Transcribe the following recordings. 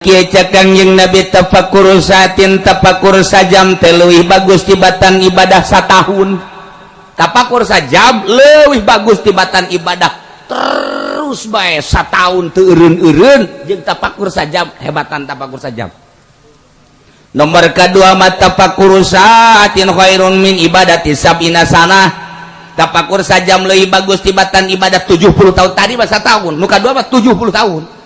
Kangjeng Nabi tafakur saatin tafakur sajam leuwih bagus tibatan ibadah satahun. Tafakur sajam leuwih bagus tibatan ibadah terus bae satahun teu eureun-eureun jeung tafakur sajam hebatan tafakur sajam. Nomor kedua mah tafakur saatin khairun min ibadati sab'ina sanah. Tafakur sajam leuwih bagus tibatan ibadah 70 tahun tadi mah satahun. Nu kadua mah 70 tahun.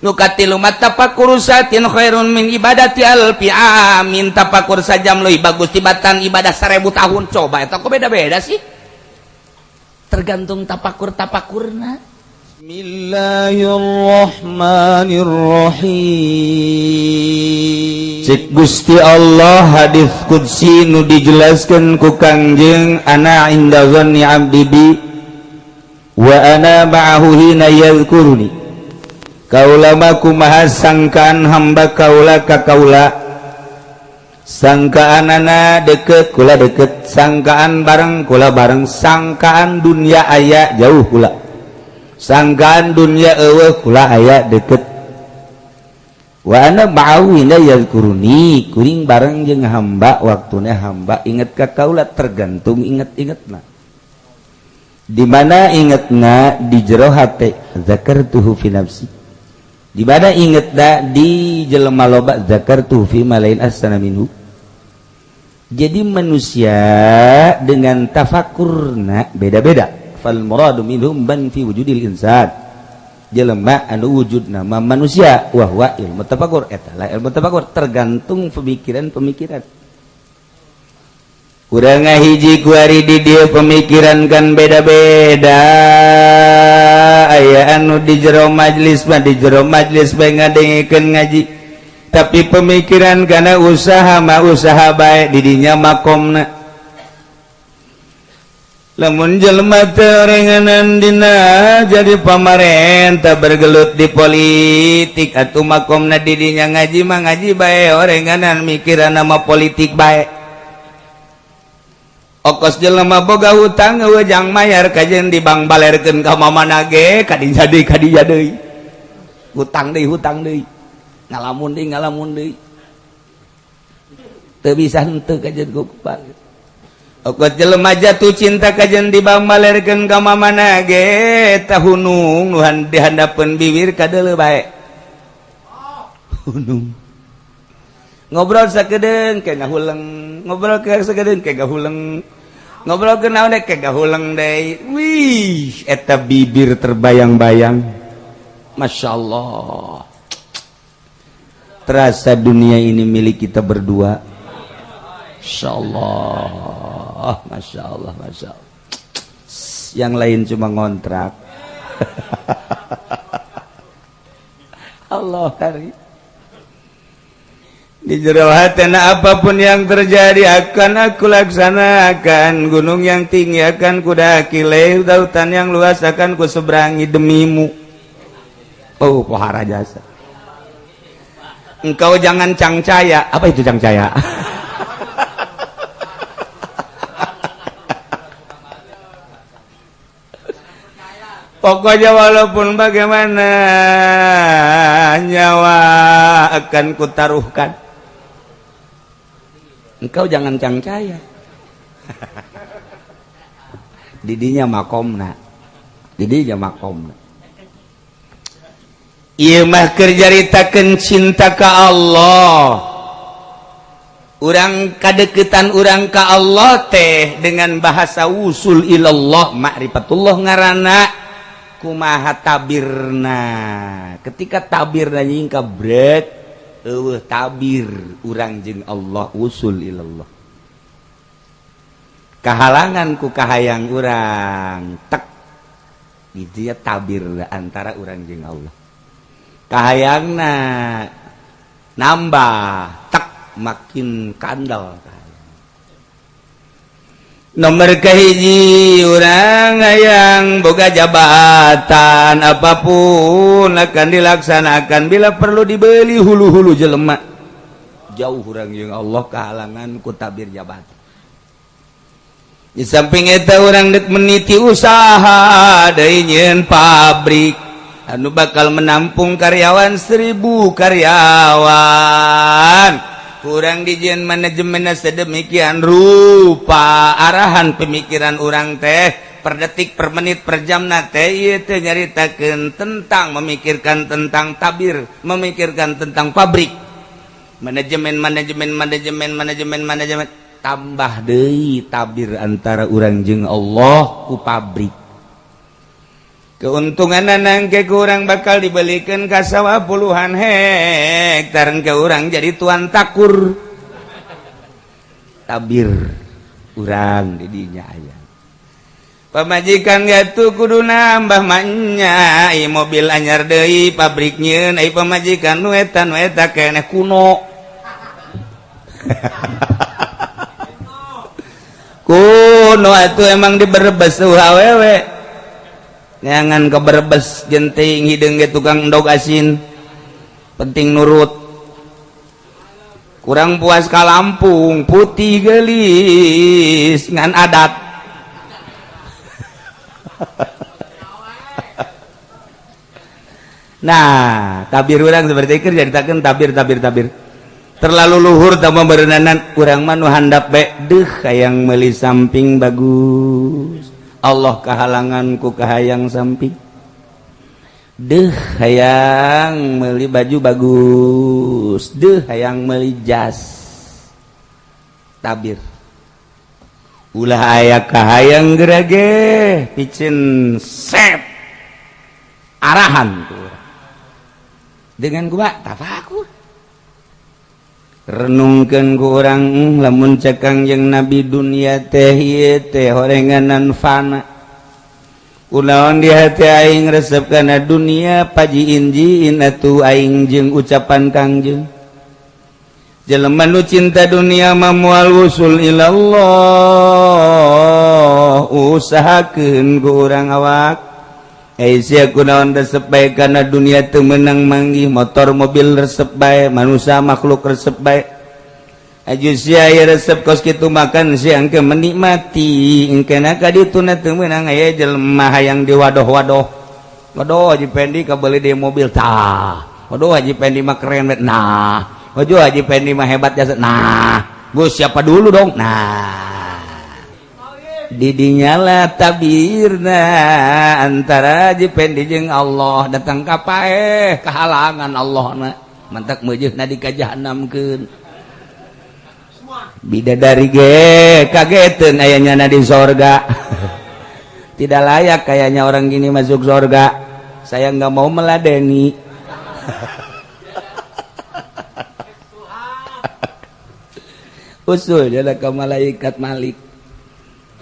Nukatilu matafakur satin khairun min ibadati alfi amin. Tafakur sajam leuwih bagus tibatan ibadah 1000 tahun. Coba eta kok beda-beda sih? Tergantung tafakurna. Bismillahirrahmanirrahim. Cik Gusti Allah hadis qudsi nu dijelaskeun ku Kangjeng ana inda zanni abdi bi wa ana ma'ahu hina yadhkuruni. Kaula mah kumaha sangkaan hamba kaula ka kaula, sangkaanana deket kula deket, sangkaan bareng kula bareng, sangkaan dunia aya jauh kula, sangkaan dunia eueuh kula aya deket. Wa ana ma'awina yazkuruni, kuring bareng jeung hamba waktuna hamba inget ka kaula, tergantung inget-ingetna. Di mana ingetna di jero hate, zakartuhu fi nafsi. Di mana inget dah di jelema loba zakartu fi malain asana minhu. Jadi manusia dengan tafakurna beda-beda. Fal muradu minhum ban fi wujudil insan. Jelema anu wujudna manusia wa huwa ilmu tafakur eta lah ilmu tafakur tergantung pemikiran-pemikiran. Urang ngahiji ku ari di dieu pemikiran kan beda-beda. Aya anu di jero majlis mah di jero majlis bae ngadengikeun ngaji. Tapi pemikiran kana usaha mah usaha bae di dinya makomna. Lamun jelema teu renganan dina jadi pamarentah bergelut di politik atuh makomna di dinya ngaji mah ngaji bae orenganan mikiranna mah politik bae. Okos jelema boga hutang weujang mayar kajen di bank balerkeun ka mamana ge kadinya deui. Hutang deui. Ngalamun deui. Teu bisa henteu kajen ku bank. Okos jelema jatuh cinta kajen di bank balerkeun ka mamana ge tah hunung nu dihandapeun bibir kadeuleu bae. Hunung. Ngobrol sakedeung ke ngahuleng, ngobrol ke sakedeung ke ngahuleng, ngobrol ke naon ke ngahuleng deui. Wih, eta bibir terbayang-bayang. Masya Allah. Terasa dunia ini milik kita berdua. Masya Allah, Masya Allah, Masya Allah. Yang lain cuma ngontrak. Allah hari. Di jero hatena apapun yang terjadi akan aku laksanakan. Gunung yang tinggi akan kudaki, lautan yang luas akan kuseberangi demimu. Oh, pohara jasa. Engkau jangan cangcaya. Apa itu cangcaya? Pokoknya walaupun bagaimana nyawa akan kutaruhkan. Engkau jangan cangcaya. Didinya makomna. Ieu mah keur jaritakeun cinta ka Allah. Urang kadeketan urang ka Allah teh dengan bahasa usul ilallah ma'rifatullah ngaranna kumaha tabirna. Ketika tabirna nyingka brek tabir urang jeung Allah usul ilallah. Kahalangan ku kahayang urang tek itu ya tabir antara urang jeung Allah. Kahayangna nambah tek makin kandal. Nomor kahiji urang hayang boga jabatan apapun akan dilaksanakan bila perlu dibeli hulu-hulu jelema. Jauh urang jeung Allah kahalangan ku tabir jabatan. Di samping eta urang dek meniti usaha deui nyeun pabrik anu bakal menampung karyawan 1000 karyawan. Kurang dijieun manajemenna sedemikian rupa, arahan pemikiran urang teh per detik, per menit, per jam teh ieu teh nyaritakeun tentang memikirkan tentang tabir, memikirkan tentang pabrik. Manajemen tambah deui tabir antara urang jeung Allah ku pabrik. Keuntungan nangke kurang bakal dibelikan ka sawah puluhan hektar ke urang jadi tuan takur tabir urang di dinya aya pamajikan gatu kudu nambah manya ai mobil anyar deui pabriknya ai pamajikan nu eta keneh kuno kuno atuh emang diberebes awewe jangan keberebes genting hidung ge tukang endog asin penting nurut kurang puas ka Lampung putih gelis ngan adat nah tabir urang seperti keur jaritakeun tabir terlalu luhur tambah berendanan urang mah nu handap be deuh hayang meuli samping bagus Allah kehalangan ku kahayang samping deuh hayang meuli baju bagus deuh hayang meuli jas tabir ulah aya kahayang gerage picin sep arahan tuh dengan gua tafakur renungkeun ku urang lamun cekang jeung nabi dunia teh ieu teh horenganan fana kunaon di hati aing resep kana dunia pajiin-jiin atuh aing jeung ucapan kangjeng jelema nu cinta dunia mah moal usul ilallah usahakeun ku urang awak sia kunaon resep bae kana dunia teu meunang manggih motor mobil resep bae manusia makhluk resep bae aju sia aya resep kos kitu makan sia engke menikmati engkena ka dituna teu meunang aya jelema hayang di wadoh-wadoh wadoh Haji Pendi kabeuli di mobil tah wadoh Haji Pendi mah keren bet nah waduh Haji Pendi mah hebat jasa nah Gus siapa dulu dong nah didinyala tabirna antara Haji Pendi jeung Allah datang ka paeh kehalangan Allah na mantak meujeuhna di ka jahanamkeun bidadari ge kageteun aya nyana di sorga tidak layak kayaknya orang gini masuk sorga saya nggak mau meladeni usul adalah ke malaikat Malik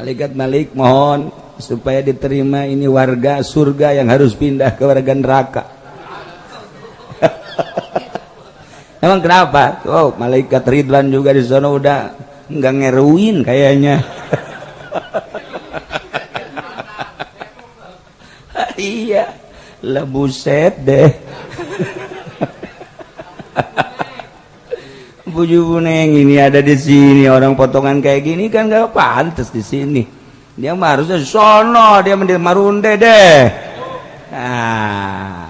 malaikat Malik mohon supaya diterima ini warga surga yang harus pindah ke warga neraka. Emang kenapa? Oh, malaikat Ridwan juga di sana udah nggak ngeruin kayaknya. Iya, lah buset deh. Buju Buneng ini ada di sini orang potongan kayak gini kan gak pantas di sini. Dia mah harusnya sono, dia mending marunde deh. Nah,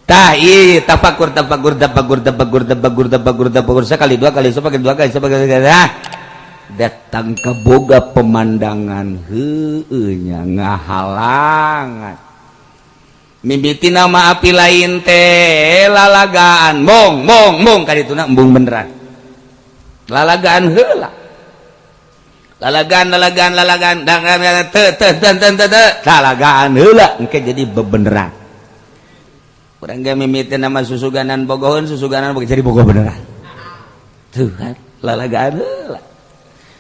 tahi tafakur sekali dua kali datang ke boga pemandangan heueunya ngahalangan. Mimiti nama api lain teh lalagaan mong kadituna embung beneran lalagaan heula lalagaan lalagaan heula engke jadi bebeneran urang ge mimiti nama susuganan bogohon jadi bogoh beneran tuh kan lalagaan heula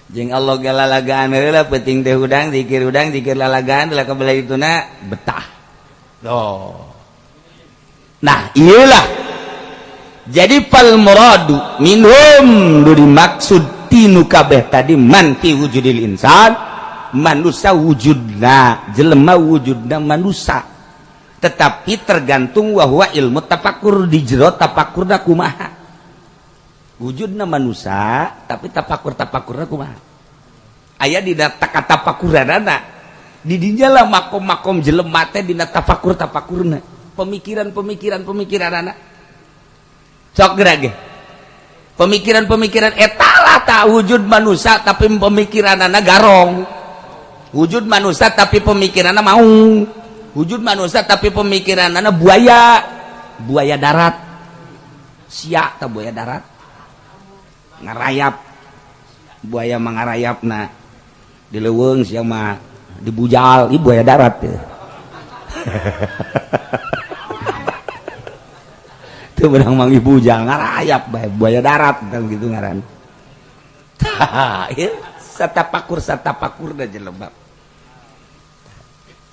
jeung Allah ge lalagaan heula penting teh udang zikir lalagaan teh kabeh dituna betah. Oh. Nah iyalah jadi pal muradu minhum du dimaksud tinu kabeh tadi man fi wujudil insan manusia wujudna jelema wujudna manusia tetapi tergantung wahwa ilmu tafakur di jero tafakurna kumaha wujudna manusia tapi tafakurna kumaha aya di tafakuranana di dinya lah makom-makom jelema teh dina tafakurna pemikiran anak sok gerage pemikiran etalah tak wujud manusia tapi pemikiranana garong wujud manusia tapi pemikiranana maung wujud manusia tapi pemikiranana buaya darat siak tak buaya darat ngarayap buaya mangarayap na di leuweung sia mah dibujal ieu buaya darat teh teu beurang mang dibujal ngarayap bae buaya darat gitu ngaran ieu satapakur da jelema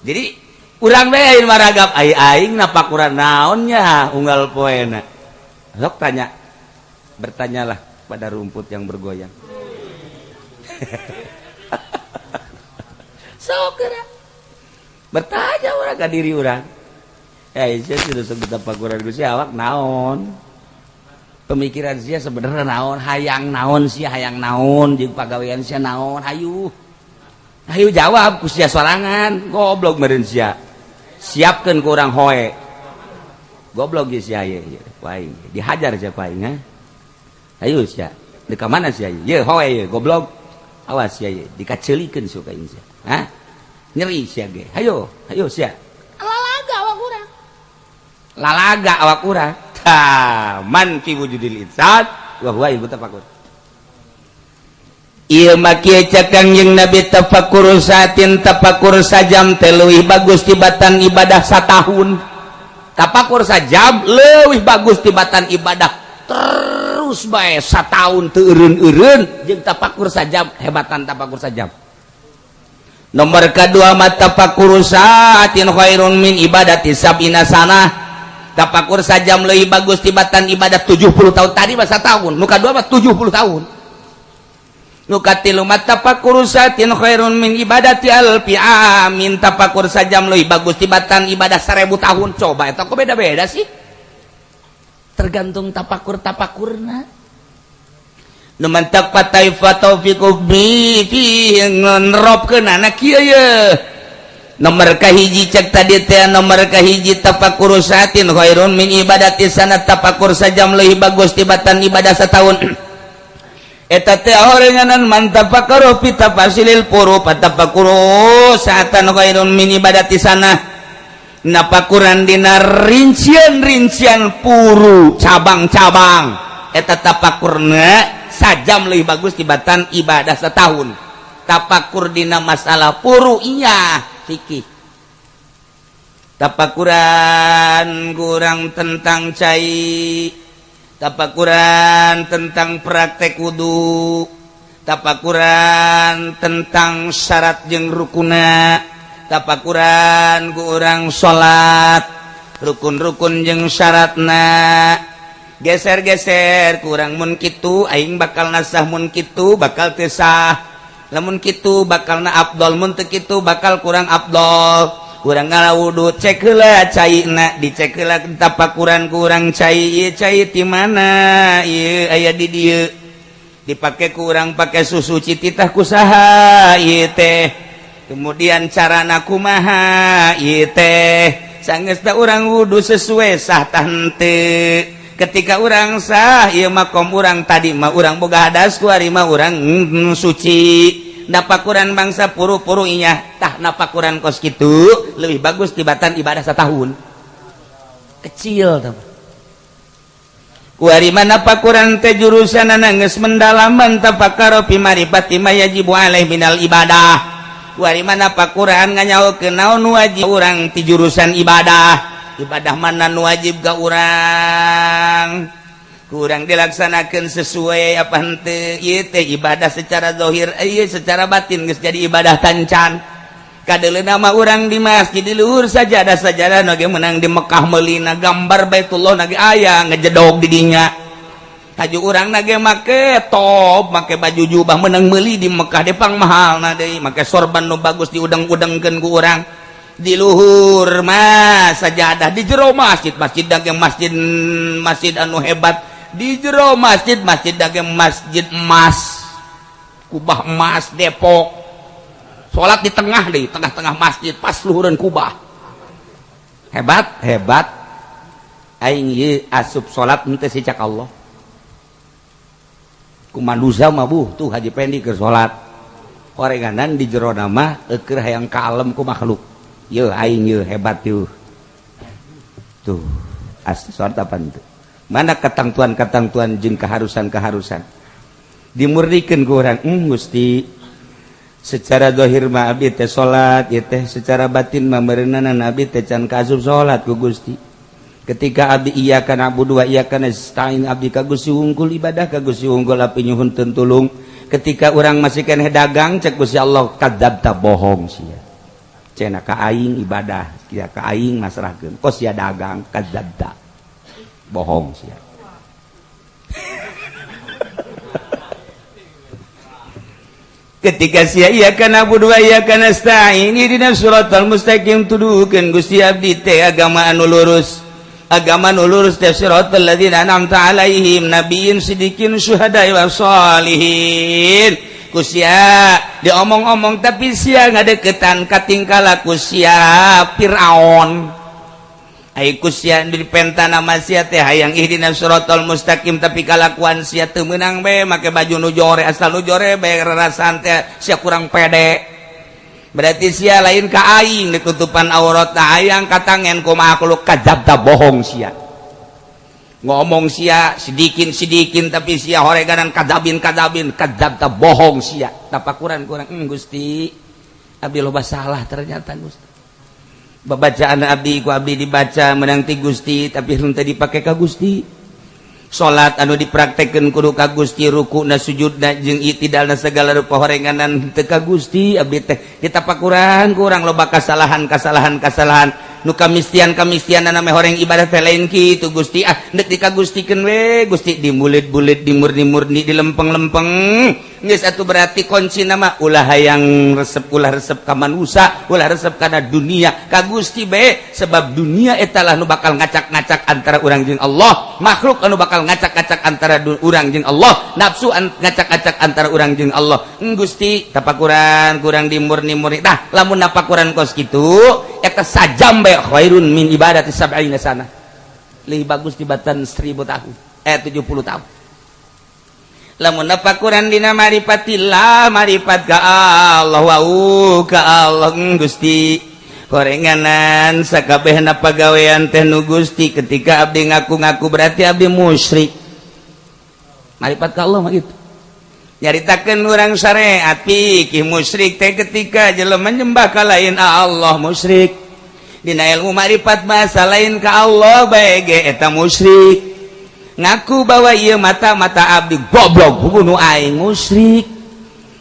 jadi urang bae ayeuna maragap aing napakuran naonnya unggal poena sok bertanyalah pada rumput yang bergoyang sok bertanya orang ke diri orang saya sudah sebut tapakuran Gusti awak naon pemikiran sia sebenarnya naon hayang naon jeung pagawean sia naon hayu jawab ku sia sorangan goblok meureun sia siapkeun ku urang hoe goblok ge sia ye paing dihajar sia paing ha hayu sia di ka mana sia ye hoe ye goblok awas sia ye dikaceulikeun suka aing sia ha nyeri sia ge hayo sia lalaga awak urang man fi wujudil insan wa huwa ilmu tafakkur ieu mah kieu cakang jeung nabi tafakkur satin tafakkur sajam teh leuwih bagus tibatan ibadah satahun tafakkur sajam leuwih bagus tibatan ibadah terus bae satahun teu eureun-eureun jeung tafakkur sajam hebatan tafakkur sajam nomor kedua mah tafakkur satin khairun min ibadati sab'ina sanah tapakur sajam leuwih bagus tibatan ibadah 70 tahun tadi masa tahun nu kadua mah 70 tahun nu katilu mah tapakur satin khairun min ibadati alfi amin tapakur sajam leuwih bagus tibatan ibadah 1000 tahun coba eta kok beda-beda sih tergantung tapakurna nu mantak pataifa taufiqu bi fi ngeropkeun anak kieu ye nomor kahiji cek tadi teh nomor kahiji tafakkur satin khairun min ibadati sanat tafakkur sajam leuwih bagus tibatan ibadah setahun eta teh horenganan man tafakkuru fi tafasilil furu tafakkur satan khairun min ibadati sanah napakuran dina rincian puru cabang-cabang eta tafakkurna sajam leuwih bagus tibatan ibadah setahun tafakkur dina masalah puru iya fikih tapakuran kurang tentang cai tapakuran tentang praktek wudu tapakuran tentang syarat jeung rukuna tapakuran kurang salat rukun-rukun jeung syaratna geser-geser kurang mun kitu aing bakal nasah mun kitu bakal teu sah lamun kitu bakalna afdol mun teu kitu bakal kurang afdol urang ngalawudu cek heula caina dicek heula tapakuran kurang cai ieu cai ti mana ieu aya di dieu dipake kurang pake susu cititah kusaha ieu teh kemudian carana kumaha ieu teh sanggeus da urang wudu sesuai sah tah henteu ketika urang sah ieu makom urang tadi mah urang boga hadas ku ari mah urang suci napakuran bangsa puru-puru inya tah napakuran kos kitu lebih bagus tibatan ibadah setahun kecil tuh ku ari mah napakuran teh jurusanana geus mendalaman tafakkaro fi marifati ma yajibu alaih minal ibadah ku ari mah napakuran nganyaokeun naon wajib urang ti jurusan ibadah mana nu wajib ka urang kurang dilaksanakan sesuai apa henteu ieu teh ibadah secara zahir ieu secara batin geus jadi ibadah tancan kadeleuna mah urang di masjid di luhur sajadah nu ge meunang di Mekah meulina gambar Baitullah na ge aya ngejedog di dinya taju urang na ge make top make baju jubah meunang meuli di Mekah depang mahalna deui make sorban nu bagus diudeng-udengkeun ku urang di luhur mah sajadah di jero masjid daging masjid anu hebat di jero masjid daging masjid emas kubah emas Depok salat di tengah deh, tengah-tengah masjid pas luhureun kubah. Hebat aing ieu asup salat henteu sicak Allah. Kumanduza mah tuh Haji Pendi keur salat. Orenganan di jero nama keur hayang kalem ku makhluk. Yeuh aing yeuh hebat yeuh. Tuh, asli salat apa itu? Mana ketangtuan-ketangtuan jeung keharusan-keharusan. Dimurnikeun ku urang, Gusti. Secara zahir mah abdi teh salat, ieu teh secara batin mah meureunana abdi teh can kaasup salat ku Gusti. Ketika abdi iyyaka na'budu wa iyyaka nasta'in abdi ka Gusti unggul ibadah ka Gusti unggul api nyuhun tulung. Ketika urang masih keneh dagang cek Gusti Allah kadzabta bohong sia. Cenah ka aing ibadah, kia ka aing masrahkeun. Kos sia dagang kadzabta. Bohong sia. Ketika sia iyyaka na'budu wa iyyaka nasta'in ihdinas siratal mustaqim tuduhkeun Gusti abdi teh agama anu lurus. Agama nulurus siratal ladzina an'amta 'alaihim nabiyyin sidiqin syuhada'i wassalihin. Kusia diomong-omong tapi sia ngadeukeutan katingkala kusia Firaun. Ai kusia dipenta nama sia teh hayang ihdinas siratal mustaqim tapi kalakuan sia teu meunang bae make baju nu jore asal nu jore bae rarasan teh sia kurang pede. Berarti sia lain ka aing ditutupan aurat hayang katangen ku makhluk kadzabta bohong sia. Ngomong sia sidikin tapi sia horeganan kadzabin kadzabta bohong sia. Tapakuran kurang Gusti. Abdi loba salah ternyata Gusti. Babacaan abdi ku abdi dibaca menang ti Gusti tapi henteu dipake ka Gusti. Salat anu dipraktekkeun kudu ka Gusti rukuna sujudna jeung itidalna segala rupa horenganan teu ka Gusti abdi teh ditapakuran kurang loba kasalahan nu kamistian-kamistianna me horeng ibadah teh lain kitu Gusti neuk dikagustikeun we Gusti dimulit-bulit dimurni-murni dilempeng-lempeng geus atuh berarti kuncina mah ulah hayang resep ka manusia ulah resep kana dunia ka Gusti bae sebab dunia eta lah nu bakal ngacak-ngacak antara urang jeung Allah makhluk anu bakal ngacak-ngacak antara urang jeung Allah nafsu ngacak-ngacak antara urang jeung Allah Gusti tapakuran kurang dimurni-murni tah lamun napakuran kos kitu eta sajam bae khairun min ibadati sab'ina sana lebih bagus tibatan 1000 tahun 70 tahun lamun napakuran dina maripatillah marifat ka Allah wa ka Allah Gusti korenganan sakabehna pagawean teh nu Gusti ketika abdi ngaku-ngaku berarti abdi musyrik marifat ka Allah mah gitu nyaritakeun urang syariat fikih musyrik teh ketika jelema nyembah ka lain Allah musyrik dina ilmu marifat bahasa lain ka Allah bae ge eta musyrik ngaku bahwa ieu mata abdi goblok nu aing musyrik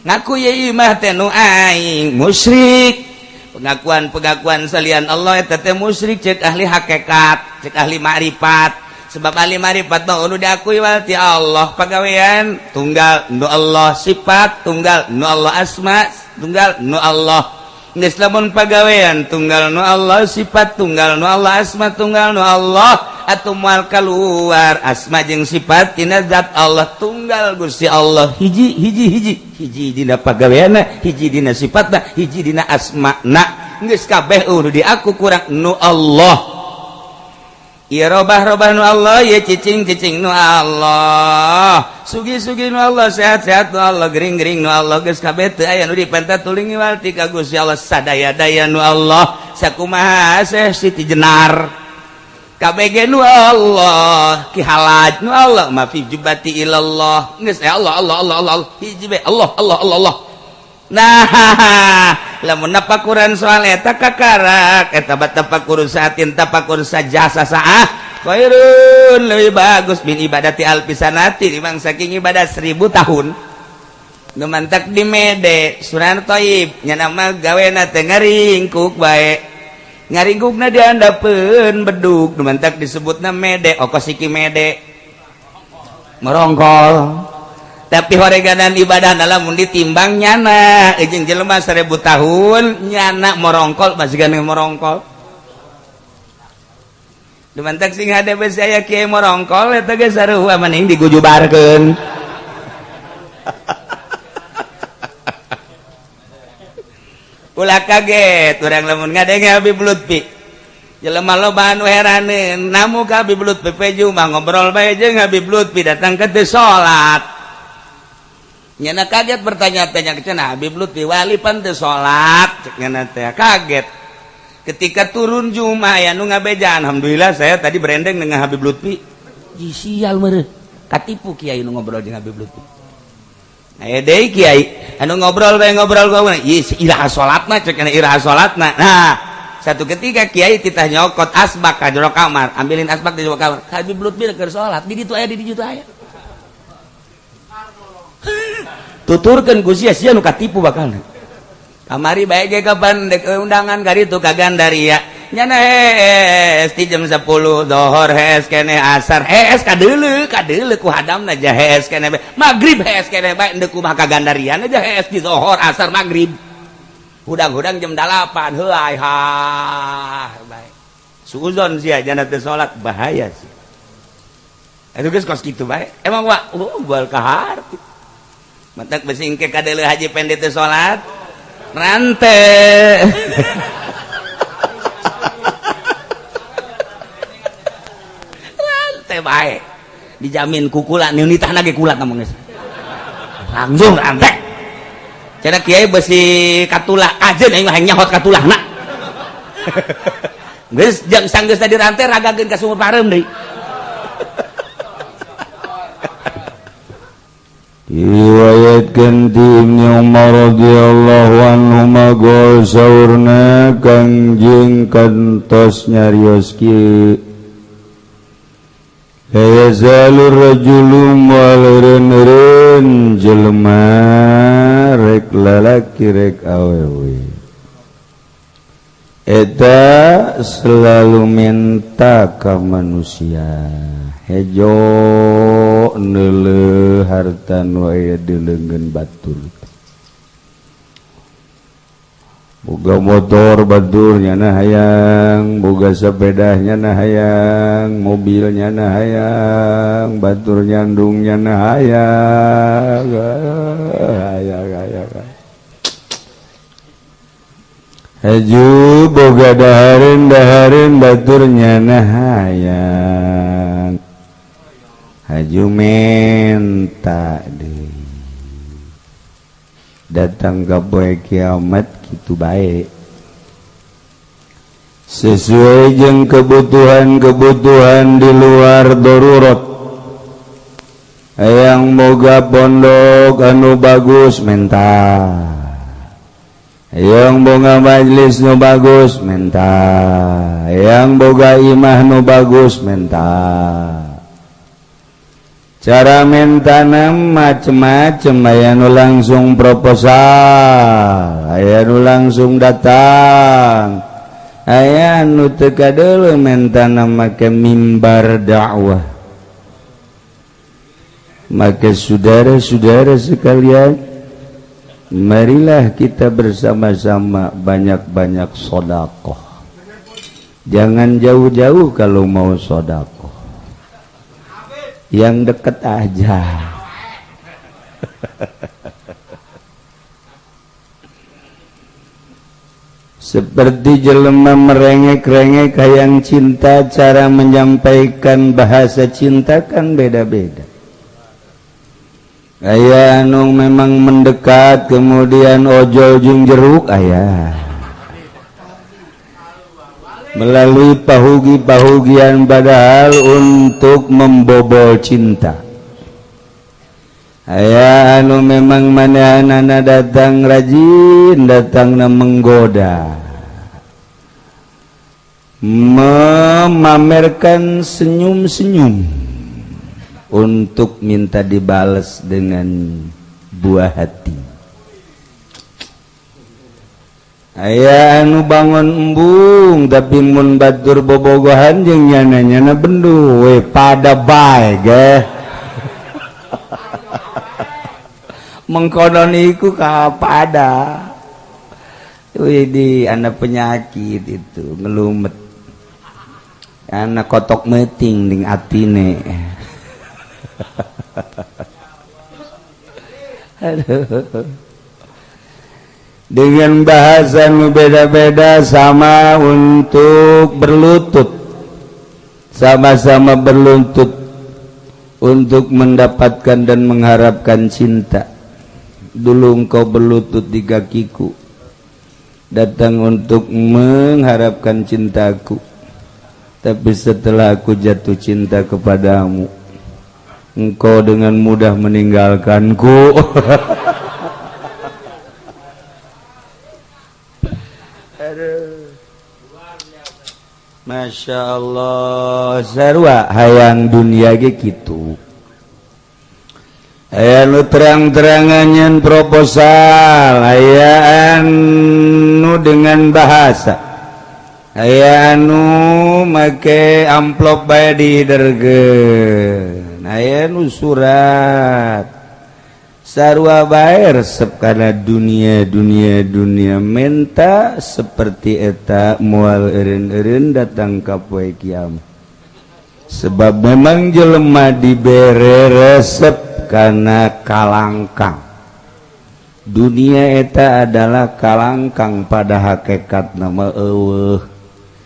ngaku ieu mah teh nu aing musyrik pengakuan salian Allah eta teh musyrik cek ahli hakikat cek ahli marifat sebab ahli marifat mah nu diakui walti Allah pagawean tunggal nu Allah sifat tunggal nu Allah asma tunggal nu Allah geus lamun pagawean tunggal nu Allah sifat tunggal nu Allah asma tunggal nu Allah atuh moal kaluar asma jeung sifat tina zat Allah tunggal Gusti Allah hiji dina pagaweanna hiji dina sifatna hiji dina asmana geus kabeh nu diaku kurang nu Allah ieu robah-robah nu Allah ieu cicing-cicing nu Allah sugi-sugi nu Allah sehat-sehat nu Allah gering-gering nu Allah geus kabeh teu aya nu dipenta tuling walti ka Gusti Allah sadaya-daya nu Allah sakumaha Siti Jenar kabeh ge nu Allah ki halaj nu Allah ma fi jubati ilallah geus Allah hiji bae Allah nah lamun napakuran soal eta kakarak eta tapakur saatin tapakur sajasa saah khairun lebih bagus min ibadati alfisanati dimang saking ibadah 1000 tahun nu mantak di mede Sunan Thaib nya nama gawena teh ngaringkuk bae ngaringkukna diandapeun bedug nu mantak disebutna mede okosiki mede merongkol tapi horeganan ibadah lamun ditimbang nyana jeung jelema 1000 tahun nyana morongkol masih morongkol dumantak sing hade bes aya kieu morongkol eta ge sarua mending digujubarkeun ulah kaget urang lamun ngadenge Habib Lutfi jelema loba anu heraneun namu ka Habib Lutfi peju mah ngobrol bae jeung Habib Lutfi datang ke teu salat nyana kaget bertanya-tanya cenah Habib Lutfi wali pan teu salat cek nyana teh kaget ketika turun Jumat aya nu ngabeja alhamdulillah saya tadi berendeng dengan Habib Lutfi sial meureun katipu kiai nu ngobrol jeung Habib Lutfi aya deui kiai anu ngobrol bae ngobrol gua iraha salatna cek kana iraha salatna nah satu ketika kiai titah nyokot asbak ka jero kamar ambilin asbak di jero kamar Habib Lutfi keur salat di ditu aya di ditu aya tuturkeun ku sia-sia nu katipu bakalna kamari bae ge kapan dek undangan ka ditu ka Gandaria nyana hees ti jam 10 dohor hees kene asar hees kadeuleu ku hadamna aja hees kene magrib hees kene bae endeu kumaha ka Gandaria aja hees di dohor asar magrib hudang-hudang jam 8 heuai ha bae suuzon sia jana teu salat bahaya sih atuh geus kos kitu bae emang wa bal kahar matak besi engke kadeuleu haji pende teu salat rante rante bae dijamin kukula nitahna ge kulat namun geus langsung rante cenah kiai besi katulah ajeun aing mah nyahot katulahna geus jeung sanggeus tadi rantai ragageun ka sumur pareum deui riwayatkeun ti Ibnu Umar radhiyallahu anhu magol saurna Kangjeng kantos nyarios kieu yazalur rajulum waleureun jelema rek lalaki rek awewe eta selalu minta ka manusia hejo neuleuh harta nu aya dileunggeun batur boga motor batur nyana hayang boga sepeda nyana hayang mobil nyana hayang batur nyandung nyana hayang haju boga dahareun batur nyana hayang haju menta deui datang ka poe kiamat kitu bae sesuai jeung kebutuhan di luar darurat hayang boga pondok anu bagus menta hayang boga majelis nu bagus menta hayang boga imah nu bagus menta cara mentana macem-macem aya nu langsung proposal aya nu langsung datang aya nu teu kadeuleu mentana make mimbar dakwah maka saudara-saudara sekalian marilah kita bersama-sama banyak-banyak sedekah jangan jauh-jauh kalau mau sedekah yang dekat aja seperti jelema merengek-rengek hayang cinta cara menyampaikan bahasa cinta kan beda-beda aya anu memang mendekat kemudian ojol jeung jeruk aya melalui pahugi-pahugian padahal untuk membobol cinta aya anu memang manehanana datang rajin datangna menggoda memamerkan senyum-senyum untuk minta dibalas dengan buah hati aya anu bangun embung tapi mun batur bobogohan jeung nyana-nyana bendu we pada bae ge mengkonon iku ka pada we di anak penyakit itu ngelumet anak kotok meting ding atine aduh dengan bahasa nu beda-beda sama untuk berlutut, sama-sama berlutut untuk mendapatkan dan mengharapkan cinta. Dulu engkau berlutut di kakiku, datang untuk mengharapkan cintaku, tapi setelah aku jatuh cinta kepadamu, engkau dengan mudah meninggalkanku. Masya Allah, sarwa hayang dunia ge kitu. Aya nu terang-terangan proposal, aya anu dengan bahasa, aya anu make amplop bae dihidergeun, aya nu surat. Sarua bae resep kana dunia menta seperti eta moal eureun-eureun datang ka poe kiamat. Sebab memang jelema dibere resep kana kalangkang. Dunia eta adalah kalangkang pada hakikat nama eueuh.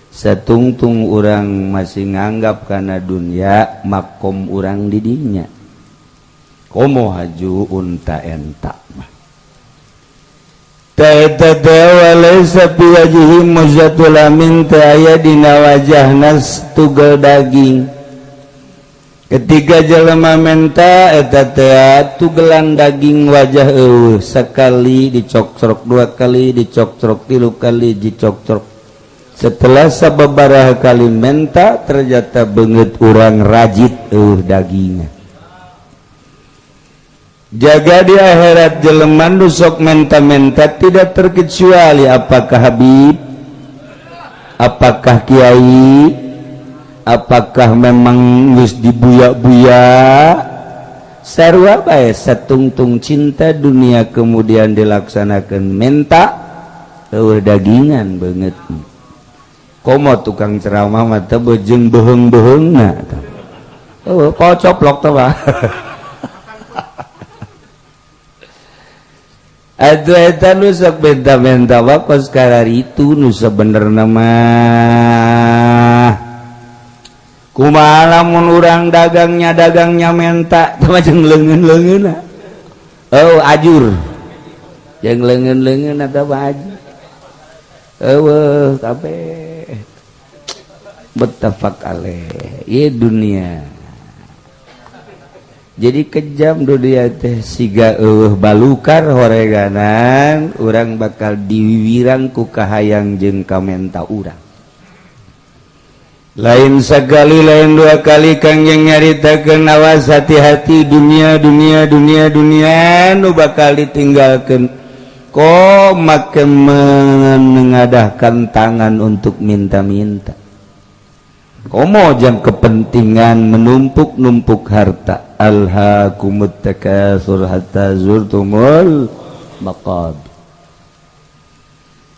Satungtung urang masih nganggap kana dunia makom urang di dinya. Komo haju unta enta mah ta walaysa fi wajhi muzatul amin ta aya dina wajahna tugel daging. Ketika jelema menta eta teh tugelan daging wajah eueuh, sekali dicokcrok, dua kali dicokcrok, tilu kali dicokcrok. Setelah sababaraha kali menta ternyata beungeut urang rajit eueuh dagingna. Jaga di akhirat jelema nu sok menta-menta tidak terkecuali apakah Habib, apakah Kiai, apakah memang geus dibuya-buya. Sarua bae satungtung cinta dunia kemudian dilaksanakan menta eueuh dagingan beungeut. Komo tukang ceramah mah teh beujeng beheung-beheungna tah. Eueuh pocoplok teh Pak. Atuh eta nu sok benta-benta wakos kararitu nu sabenerna mah kumaha lamun urang dagangnya menta teh jeung leungeun-leungeunna. Oh ajur. Jeung leungeun-leungeunna teh ajur. Eueuh kabeh. Muttafaq alaih. Ieu dunia. Jadi kejam dunia teh siga eueuh balukar horeganan urang bakal diwiwirang ku kahayang jeung kamenta urang. Lain sekali lain dua kali kang yang nyaritakeun awas hati-hati dunia nu bakal ditinggalkeun. Ko make mengadahkan tangan untuk minta-minta. Komo jang kepentingan menumpuk-numpuk harta. Alhaakumut takatsur hatta zurtumul maqabir.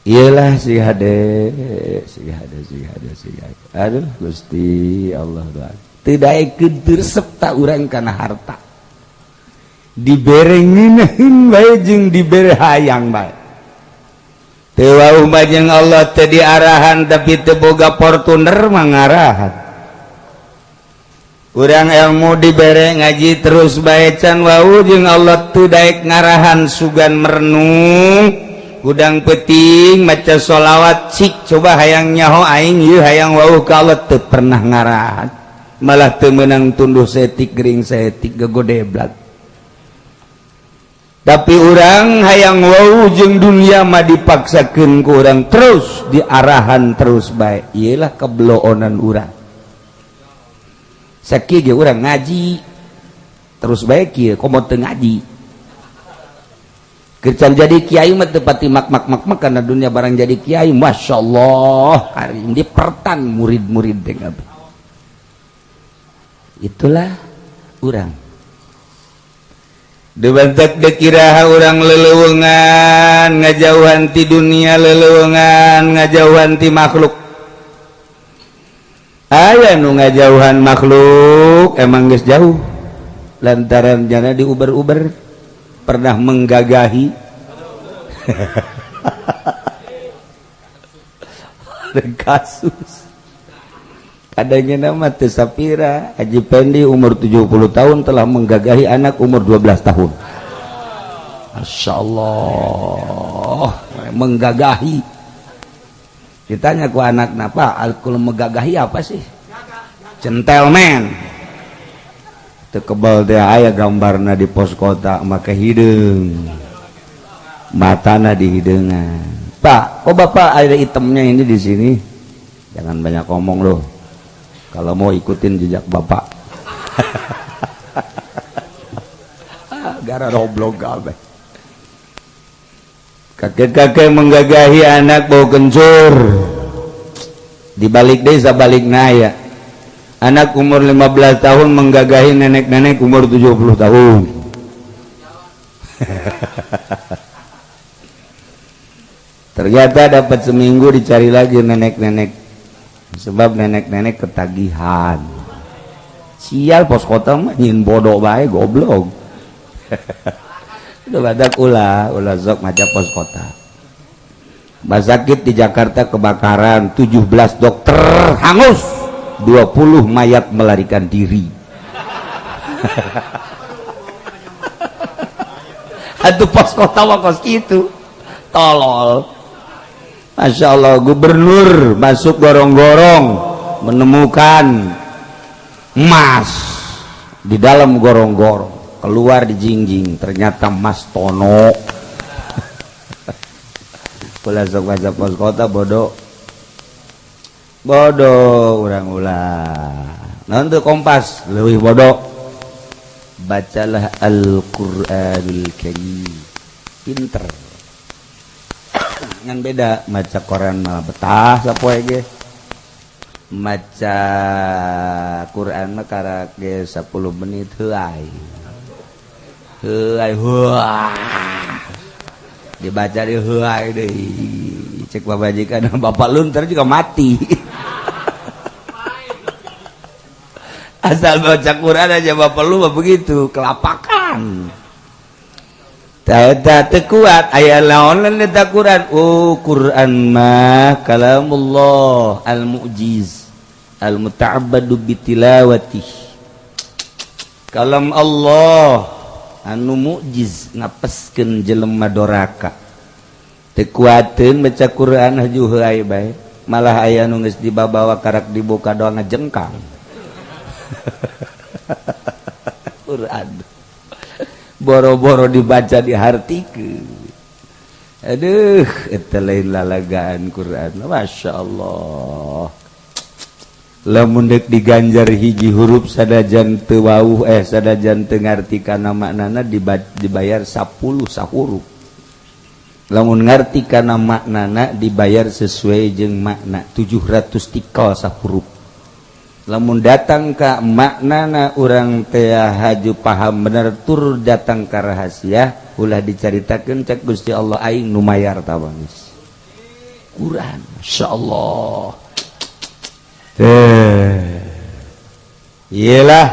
Iyalah si hade. Aduh Gusti Allah doa. Teu daekeun teu resep ta urang kana harta. Dibere ngeunaheun bae jeung dibere hayang bae. Teu wau mah jeung Allah teu diarahan tapi teu boga Fortuner mah ngarahan. Urang ilmu dibere ngaji terus bae can wau jeung Allah teu daek ngarahan sugan merenung udang peuting maca sholawat cik coba hayang nyaho aing ieu hayang wau ka Allah teu pernah ngarahan malah teu meunang tunduh setik gering setik gegodeblak. Tapi urang hayang wau jeung dunia mah dipaksakeun ku urang terus diarahan terus bae. Iyalah kebloonan urang. Sakieu ge urang ngaji terus bae kieu komo teu ngaji. Keur jadi kiai mah teu pati mak kana dunia barang jadi kiai masyaallah karim dipertan murid-murid teh kabeh. Itulah urang. Dibantak dekiraha urang leleuweungan ngajauhan ti dunia, leleuweungan ngajauhan ti makhluk. Aya nu ngajauhan makhluk emang geus jauh lantaran jana diuber-uber pernah menggagahi kasus kadangnya nama Tesapira Haji Pendi umur 70 tahun telah menggagahi anak umur 12 tahun. Masya Allah, menggagahi. Ditanya ku anak napa, kalau menggagahi apa sih? Gentleman. Tekebal teh aya gambarna di pos kota make hideung. Matana di hideungan. Pak, kok Bapak ada itemnya ini di sini? Jangan banyak ngomong loh. Kalau mau ikutin jejak Bapak. Gara roblog kabeh. Kakek-kakek menggagahi anak bau kencur. Di balik desa balik naya. Anak umur 15 tahun menggagahi nenek-nenek umur 70 tahun. Ternyata dapat seminggu dicari lagi nenek-nenek. Sebab nenek-nenek ketagihan. Sial pos kota mah nyin bodoh bae goblok. Udah badak ulah sok maca pos kota. Rumah sakit di Jakarta kebakaran, 17 dokter hangus, 20 mayat melarikan diri. Atuh pos kota mah kos kitu. Tolol. Masya Allah, gubernur masuk gorong-gorong menemukan emas di dalam gorong-gorong, keluar di jingjing, ternyata emas tono. Ulah sok baca pos kota bodoh urang ulah nanti Kompas leuwih bodoh. Bacalah Al-Qur'anul Karim, pinter. Ngan beda maca koran malah betah sapoe ge. Maca Quran mah karak ge 10 menit heuai. Wah. Dibaca di heuai deui. Cek babajikan Bapak Lunter juga mati. Asal baca Quran aja Bapak lu mah begitu, kelapakan. Tak kuat aya laon eta Quran. Oh, Quran mah kalamullah al-mu'jiz al-muta'abbadu bitilawatih. Kalam Allah anu mu'jiz ngapeskeun jelema doraka. Teu kuateun baca Quran haju heuai bae. Malah aya nu geus dibabawa karak dibuka doang ngajengkang. Quran boro-boro dibaca dihartikeun. Aduh, eta lain lalagaan Quran. Masya Allah. Lamun deuk diganjar hiji huruf sadajan teu wauh sadajan teu ngarti kana maknana dibayar 10 sahuruf. Lamun ngarti kana maknana dibayar sesuai jeung makna 700 tikal sahuruf. Lamun datang ka maknana urang teh haju paham bener tur datang ka rahasia ulah dicaritakeun cek Gusti Allah aing nu mayar tawangis Quran. Masyaallah. Iyalah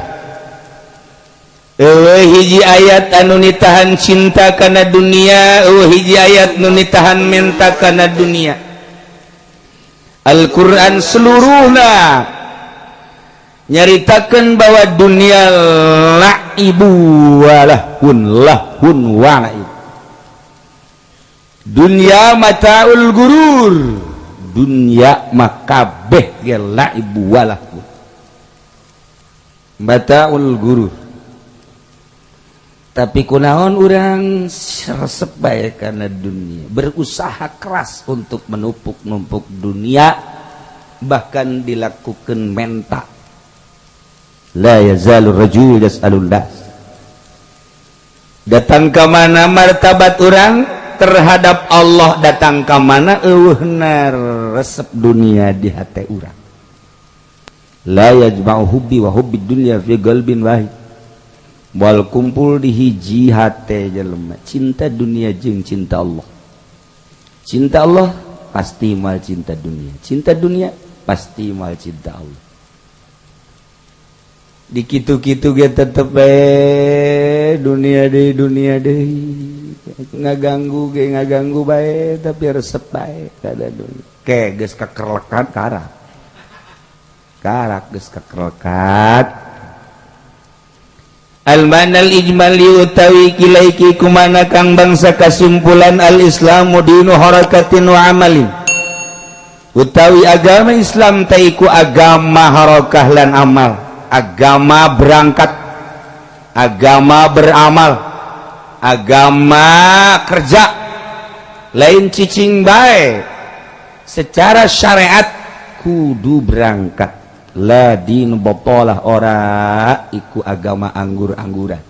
hiji ayat anu nitahan cinta kana dunia, hiji ayat nu nitahan menta kana dunia. Al-Quran seluruhna nyaritakeun bahwa dunia laibu walahun lahun walaib. Dunia mataul gurur, dunia makabeh ge laibu walahun. Mataul gurur. Tapi kunaon urang resep bae kana dunia, berusaha keras untuk menumpuk-numpuk dunia, bahkan dilakukan menta. La yazalu rajul yas'alullah. Datang ke mana martabat orang terhadap Allah, datang ke mana eueuhna resep dunia di hati urang. La yajma'u hubbi wa hubbid dunya fi qalbin wahid. Wal kumpul di hiji hate jelema cinta dunia jeung cinta Allah. Cinta Allah pasti mal cinta dunia, cinta dunia pasti mal cinta Allah. di kitu-kitu ge tetep dunia deh ngaganggu bae tapi resep bae kada dunia ke geus kakerlekat karak geus kakerlekat al-manal ijmali utawi kilaiki kumana kang bangsa kasumpulan al-islamu dinu harakatin wa amalin utawi agama Islam taiku agama harakah lan amal agama berangkat agama beramal agama kerja lain cicing bae secara syariat kudu berangkat la din batalah ora iku agama anggur-angguran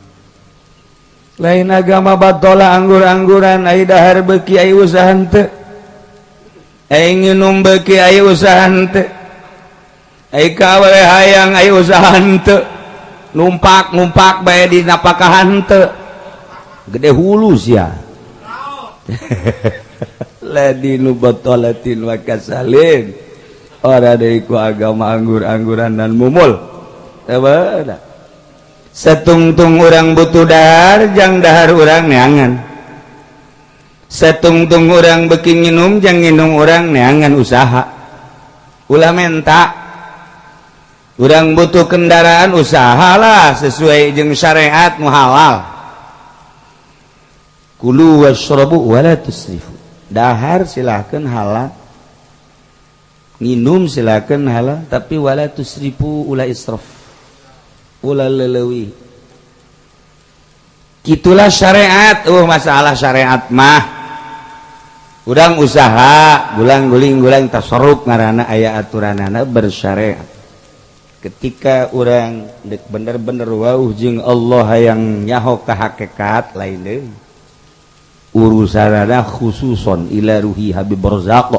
lain agama batalah anggur-angguran ai dahar beuki ai usaha henteu ai nginum beuki ai usaha henteu ai kawe hayang ai usaha henteu numpak bae di napakahan henteu gede hulu sia la dinu batalatin wa kasalin ora deiku agama anggur-angguran dan mumul tabada setungtung urang butuh dahar jang dahar urang neangan setungtung urang beuki nginum jang nginum urang neangan usaha ulah menta urang butuh kendaraan usahalah sesuai jeung syariat nu halal kulu washrabu wala tusrifu dahar silahkeun halal nginum silakan halal tapi wala tusrifu ulah israf ulah leuleui kitulah syariat masalah syariat mah urang usaha gulang-guling tasarruf ngaranna aya aturanana bersyariat ketika urang dek bener-bener wauh jeung Allah hayang nyaho ka hakikat lain deui urusanana khususon ila ruhi habib barzaq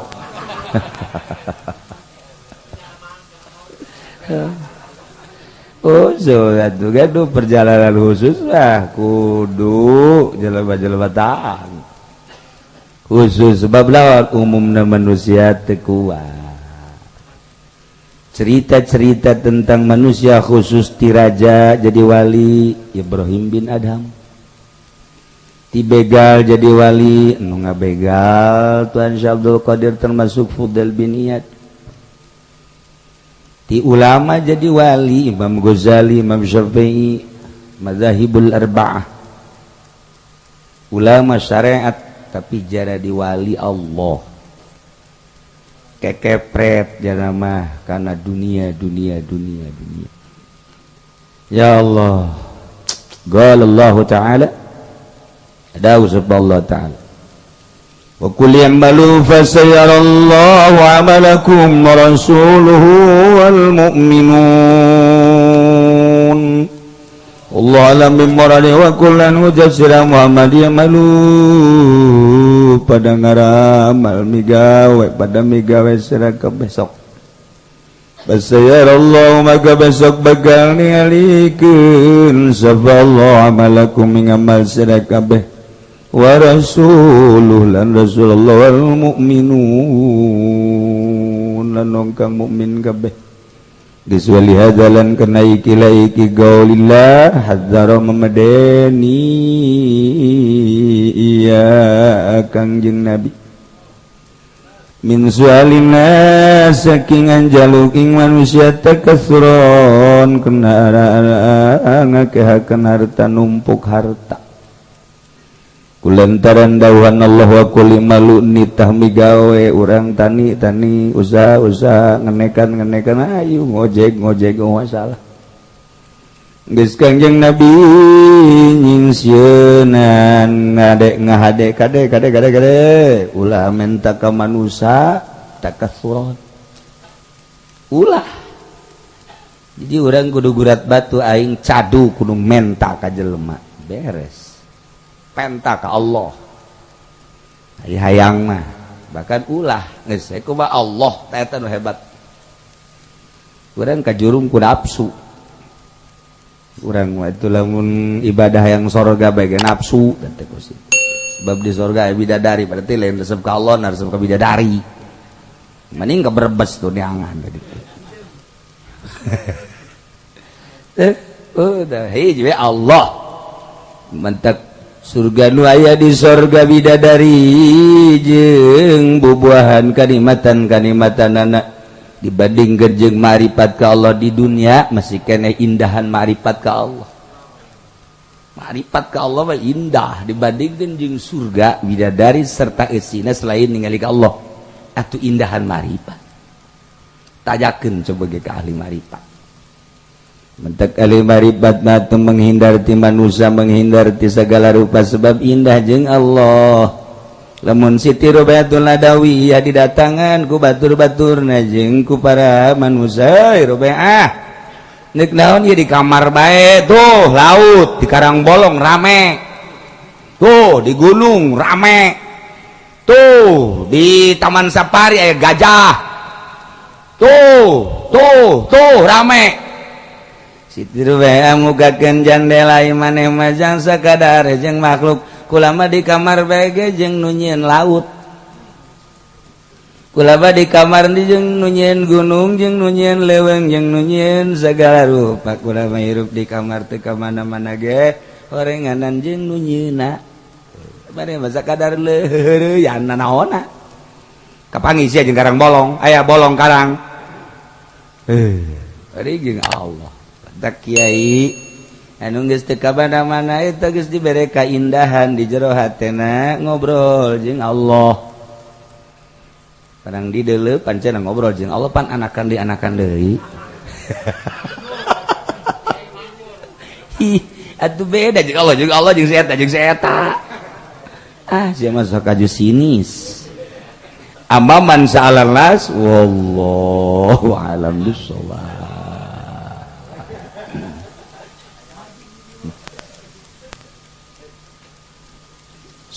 gaduh perjalanan khusus lah kudu jelema-jelema taang khusus sebab lawan umumna manusia teu kuat cerita-cerita tentang manusia khusus ti raja jadi wali Ibrahim bin Adham ti begal jadi wali nu ngabegal Tuan Syekh Abdul Qadir termasuk Fudail bin Iyad ti ulama jadi wali Imam Ghazali Imam Syafi'i mazahibul arba'ah ulama syariat tapi jadi wali Allah kekepret jana mah karena dunia ya Allah qala Allah taala ada usul Allah taala wa qul ya'malu fasayarallahu 'amalakum wa rasuluhu wal mu'minun Allah alam bimuradi wa kullan mujassira Muhammad ya'malu pada ngaramal migawe pada migawe seraka besok fasayarallahu maka besok bakal ningalikeun saballahu 'amalakum ngamal seraka beh wa rasuluh lan rasulullah wal mu'minun lan kang mukmin kabeh diswali hadalan kana iki gaulillah hadzara memadeni iya kangjeng nabi min sualina saking anjaluking manusia takasuron kena ngakehakeun harta numpuk harta kulantaran dawuhan Allah wa qul malu nitah migawe urang tani usaha ngenekan ayo ngojek masalah geus kangjeng nabi nyingsieunan ngahade kade ulah menta ka manusia takasuron ulah jadi urang kudu gurat batu aing cadu kudu menta ka jelema beres penta ka Allah hayang mah bahkan ulah geus kumaha Allah eta nu hebat urang kajurum ku nafsu urang mah itu lamun ibadah yang sorga bae nafsu dan teh sebab di sorga aya bidadari berarti lain resep ka Allah na resep ka bidadari mending ka berbes tuh neangan tadi udah hiji Allah mentek surga nu aya di sorga bidadari jeung bubuahan kanikmatan anak dibandingkeun jeung ma'rifat ka Allah di dunia masih keneh indahan ma'rifat ka Allah. Ma'rifat ka Allah mah indah dibandingkeun jeung surga bidadari serta eusina selain ningali ka Allah. Atuh indahan ma'rifat. Tajakeun coba ge ka ahli ma'rifat. Mentek ahli ma'rifat na teu menghindar ti manusia, menghindar ti segala rupa sebab indah jeung Allah. Lamun Siti Rubayatul Nadawi ya didatangan ku batur-baturna jeung ku para manusia Rubayah. Nek naon ieu di kamar bae tuh laut di Karang Bolong rame. Tuh di gunung rame. Tuh di Taman Safari aya gajah. Tuh rame. Siti Rubayah mugakeun jandela maneh mah jang sakadar jeung makhluk kulama di kamar bae ge jeung nu nyieun laut. Kulama di kamar di jeung nu nyieun gunung jeung nu nyieun leuweung jeung nu nyieun sagala rupa. Kulama hirup di kamar teu ka mana-mana ge horenganan jeung nu nyieunna. Bari mah sakadar leureuyana naonna. Kapanggih sia jeung Karang Bolong, aya bolong karang. Ari jeung Allah. Tak kiai anu geus teu ka mana-mana eta geus dibere kaindahan di jero hatena ngobrol jeung Allah. Parang di deuleu pancen ngobrol jeung Allah pan anakan deui. Atuh beda jeung Allah jeung si eta. Sia mah sok aju sinis. Amma man sa'alan nas wallahu a'lam bissawab.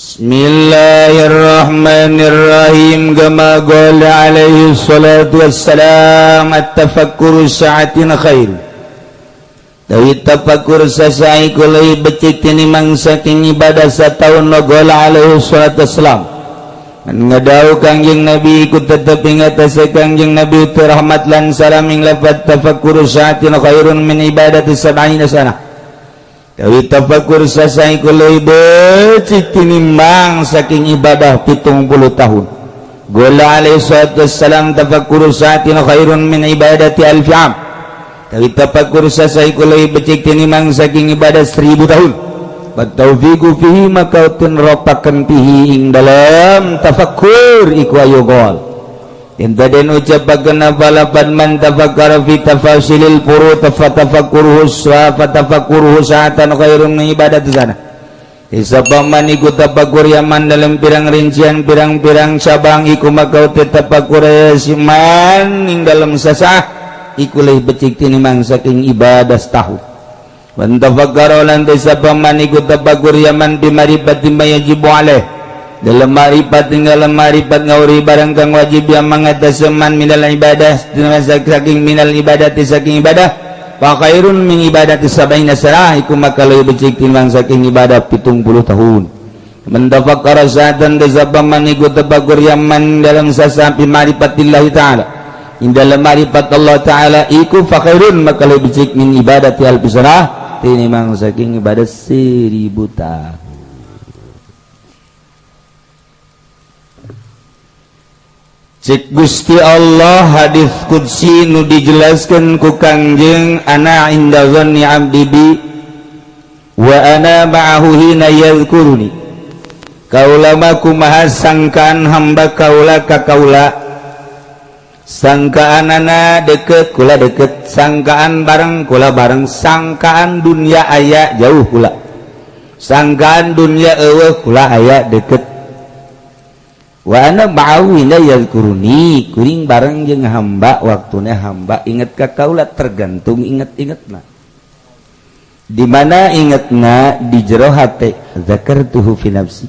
Bismillahirrahmanirrahim. Kama qala alaihi salatu wassalam at-tafakkuru sa'atin khair. Dawi tafakkur sasai kulai becik tinimang saking ibadah sataun qala alaihi salatu wassalam. Ngadau Kangjeng Nabi ikut tetep ingat asa Kangjeng Nabi utur rahmat lan salam ing lafaz tafakkuru sa'atin khairun min ibadati sab'ina sanah. Dawi tafakkur sasai kulai becik tinimbang saking ibadah 70 tahun. Qala alaihi salatu wassalam tafakkuru sa'atin khairun min ibadati alfi am. Dawi tafakkur sasai kulai becik tinimbang saking ibadah 1000 tahun. Bataufiqu fihi maka tun ropakeun fihi ing dalam tafakkur iku ayo gol. Enta den ucapakeun balapan man tafakkara fi tafasilil furu tafatafakkuruhu sa'atan khairun min ibadati sana. Isapaman iku tafakkur yaman dalam pirang rincian pirang-pirang cabang iku maka tafakkur siman ing dalam sasah iku leuwih becik tinimbang saking ibadah setahun. Man tafakkara lan isapaman iku tafakkur yaman bi marifati ma yajibu alaih. Dalam marifat tinggal marifat ngauri barang kang wajib yang mengataseman minal ibadah saking minal ibadati saking ibadah wa khairun min ibadati sab'ina sanah iku maka leuwih becik timbang saking ibadah 70 tahun. Man tafakkara sa'atan dasabaman iku tafakkur yaman dalam sasampi marifatillah taala in dalam marifat Allah taala iku fa khairun maka leuwih becik min ibadati alfi sanah timbang saking ibadah 1000 tahun. Cik Gusti Allah hadis qudsi nu dijelaskan ku Kangjeng ana inda dhanni abdi bi wa ana ma'ahu hina yadhkuruni. Kaula mah kumaha sangkaan hamba kaula ka kaula. Sangkaanana deket kula deket, sangkaan bareng kula bareng, sangkaan dunia aya jauh kula. Sangkaan dunia eueuh kula aya deket. Wa ana ba'awina yadhkuruni kuring bareng jeung hamba waktuna hamba inget ka kaula tergantung inget-ingetna. Di mana ingetna di jero hate zakartuhu fi nafsi.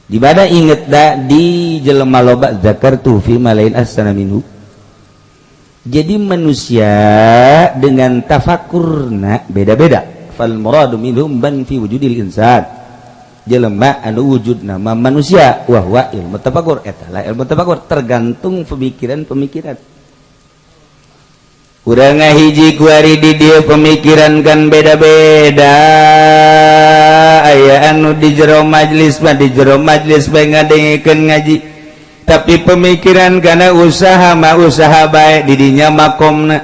Di mana ingetna di jelema loba zakartuhu fi malain asana minhu. Jadi manusia dengan tafakkurna beda-beda. Fal muradu minhum ban fi wujudil insan. Jelema anu wujud nama manusia wahwa ilmu tafakkur eta lah ilmu tafakkur tergantung pemikiran urang ngahiji ku ari di dieu pemikiran kan beda-beda aya anu di jero majelis mah di jero majelis bae ngadengkeun ngaji tapi pemikiran kana usaha mah usaha bae di dinya makomna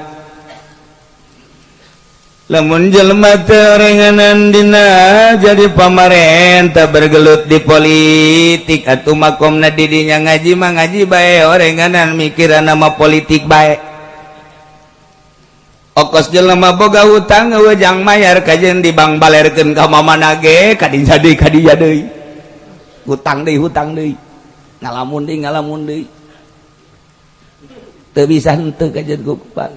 lamun jelema teu renganan dina jadi pamarentah bergelut di politik atuh makomna di dinya ngaji mah ngaji bae orenganan mikiran nama politik bae okos jelema boga hutang weujang mayar kajen di bank balerkeun ka mamana ge kadinya deui hutang deui ngalamun deui teu bisa henteu kajen ku kupat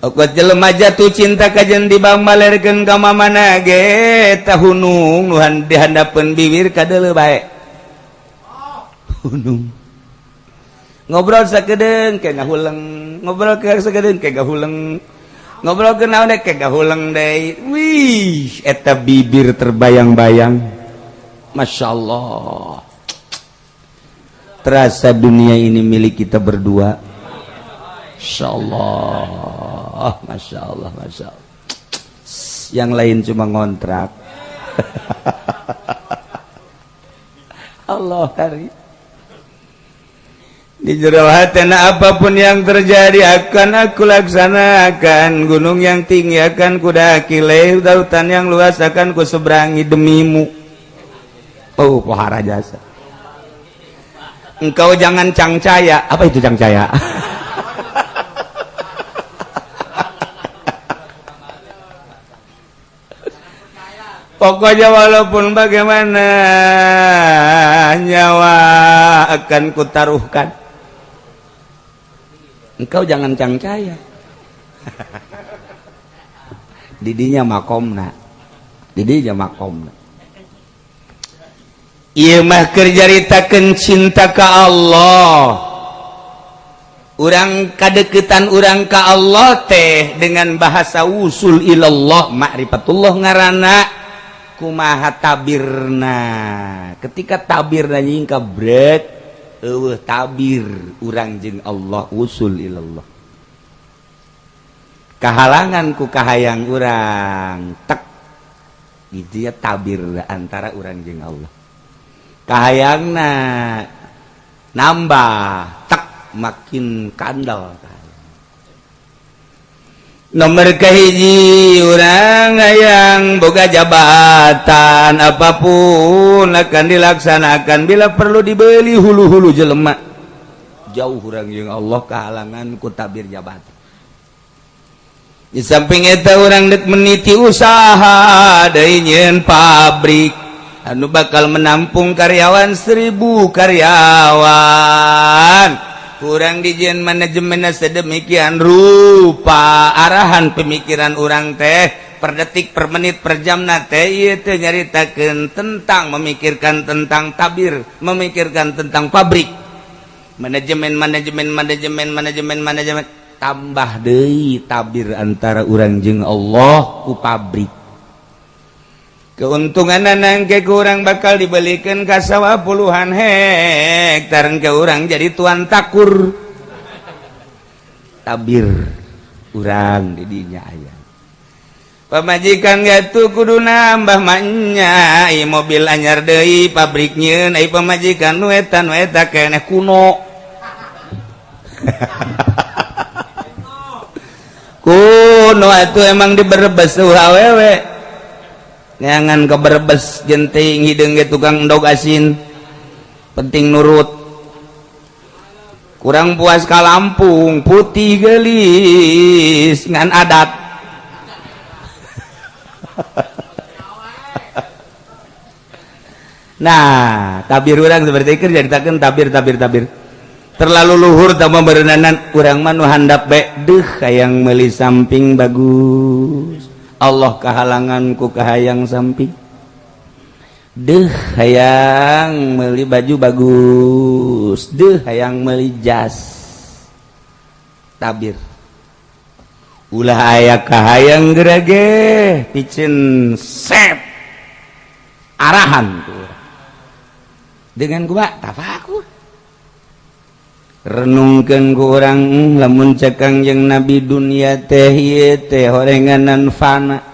okos jelema jatuh cinta kajen di bank balerkeun ka mamana ge tah hunung nuhan dihandapeun bibir kadeuleu bae hunung ngobrol sakedeung ke ngahuleng ngobrol ke sakedeung ke gahuleng ngobrol ke naon ke gahuleng deui wih eta bibir terbayang-bayang masyaallah terasa dunia ini milik kita berdua masyaallah masyaallah yang lain cuma ngontrak Allah hari di jero hatena apapun yang terjadi akan aku laksanakan gunung yang tinggi akan kudaki lautan yang luas akan ku seberangi demimu oh pohara jasa engkau jangan cangcaya apa itu cangcaya pokoknya walaupun bagaimana nyawa akan kutaruhkan engkau jangan cangcaya didinya makomna ieu mah keur jaritakeun cinta ka Allah urang kadeketan urang ka Allah teh dengan bahasa usul ilallah ma'rifatullah ngaranna kumaha tabirna ketika tabirna nyingka brek eueuh tabir urang jeung Allah usul ilallah kahalangan ku kahayang urang tek gitu ya tabir antara urang jeung Allah kahayangna nambah tek makin kandal nomor kahiji urang hayang boga jabatan apapun akan dilaksanakan bila perlu dibeli hulu-hulu jelema jauh urang jeung Allah kahalangan ku tabir jabatan di samping eta urang dek meniti usaha deui nyeun pabrik anu bakal menampung karyawan 1000 karyawan kurang dijieun manajemenna sedemikian rupa arahan pemikiran urang teh per detik per menit per jam teh ieu teh nyaritakeun tentang memikirkan tentang tabir memikirkan tentang pabrik manajemen tambah deui tabir antara urang jeung Allah ku pabrik keuntungan nangke kurang bakal dibelikan ka sawah puluhan hektar ke urang jadi tuan takur tabir urang di dinya aya pamajikan gatu kudu nambah manya ai mobil anyar deui pabrik nyieun ai pamajikan nu eta keneh kuno kuno atuh emang diberebes awewe ngangan ke Brebes genting hideung ge tukang endog asin penting nurut kurang puas ka Lampung putih gelis ngan adat nah tabir urang seperti keur jaritakeun tabir terlalu luhur tambah berendanan urang mah nu handap bae deuh hayang meuli samping bagus Allah kahalangan ku kahayang samping deuh hayang meuli baju bagus deuh hayang meuli jas tabir ulah aya kahayang gerage picen sep arahan tuh dengan gua tafakur renungkeun ku urang lamun cek Kangjeng Nabi dunia teh ieu teh horenganan fana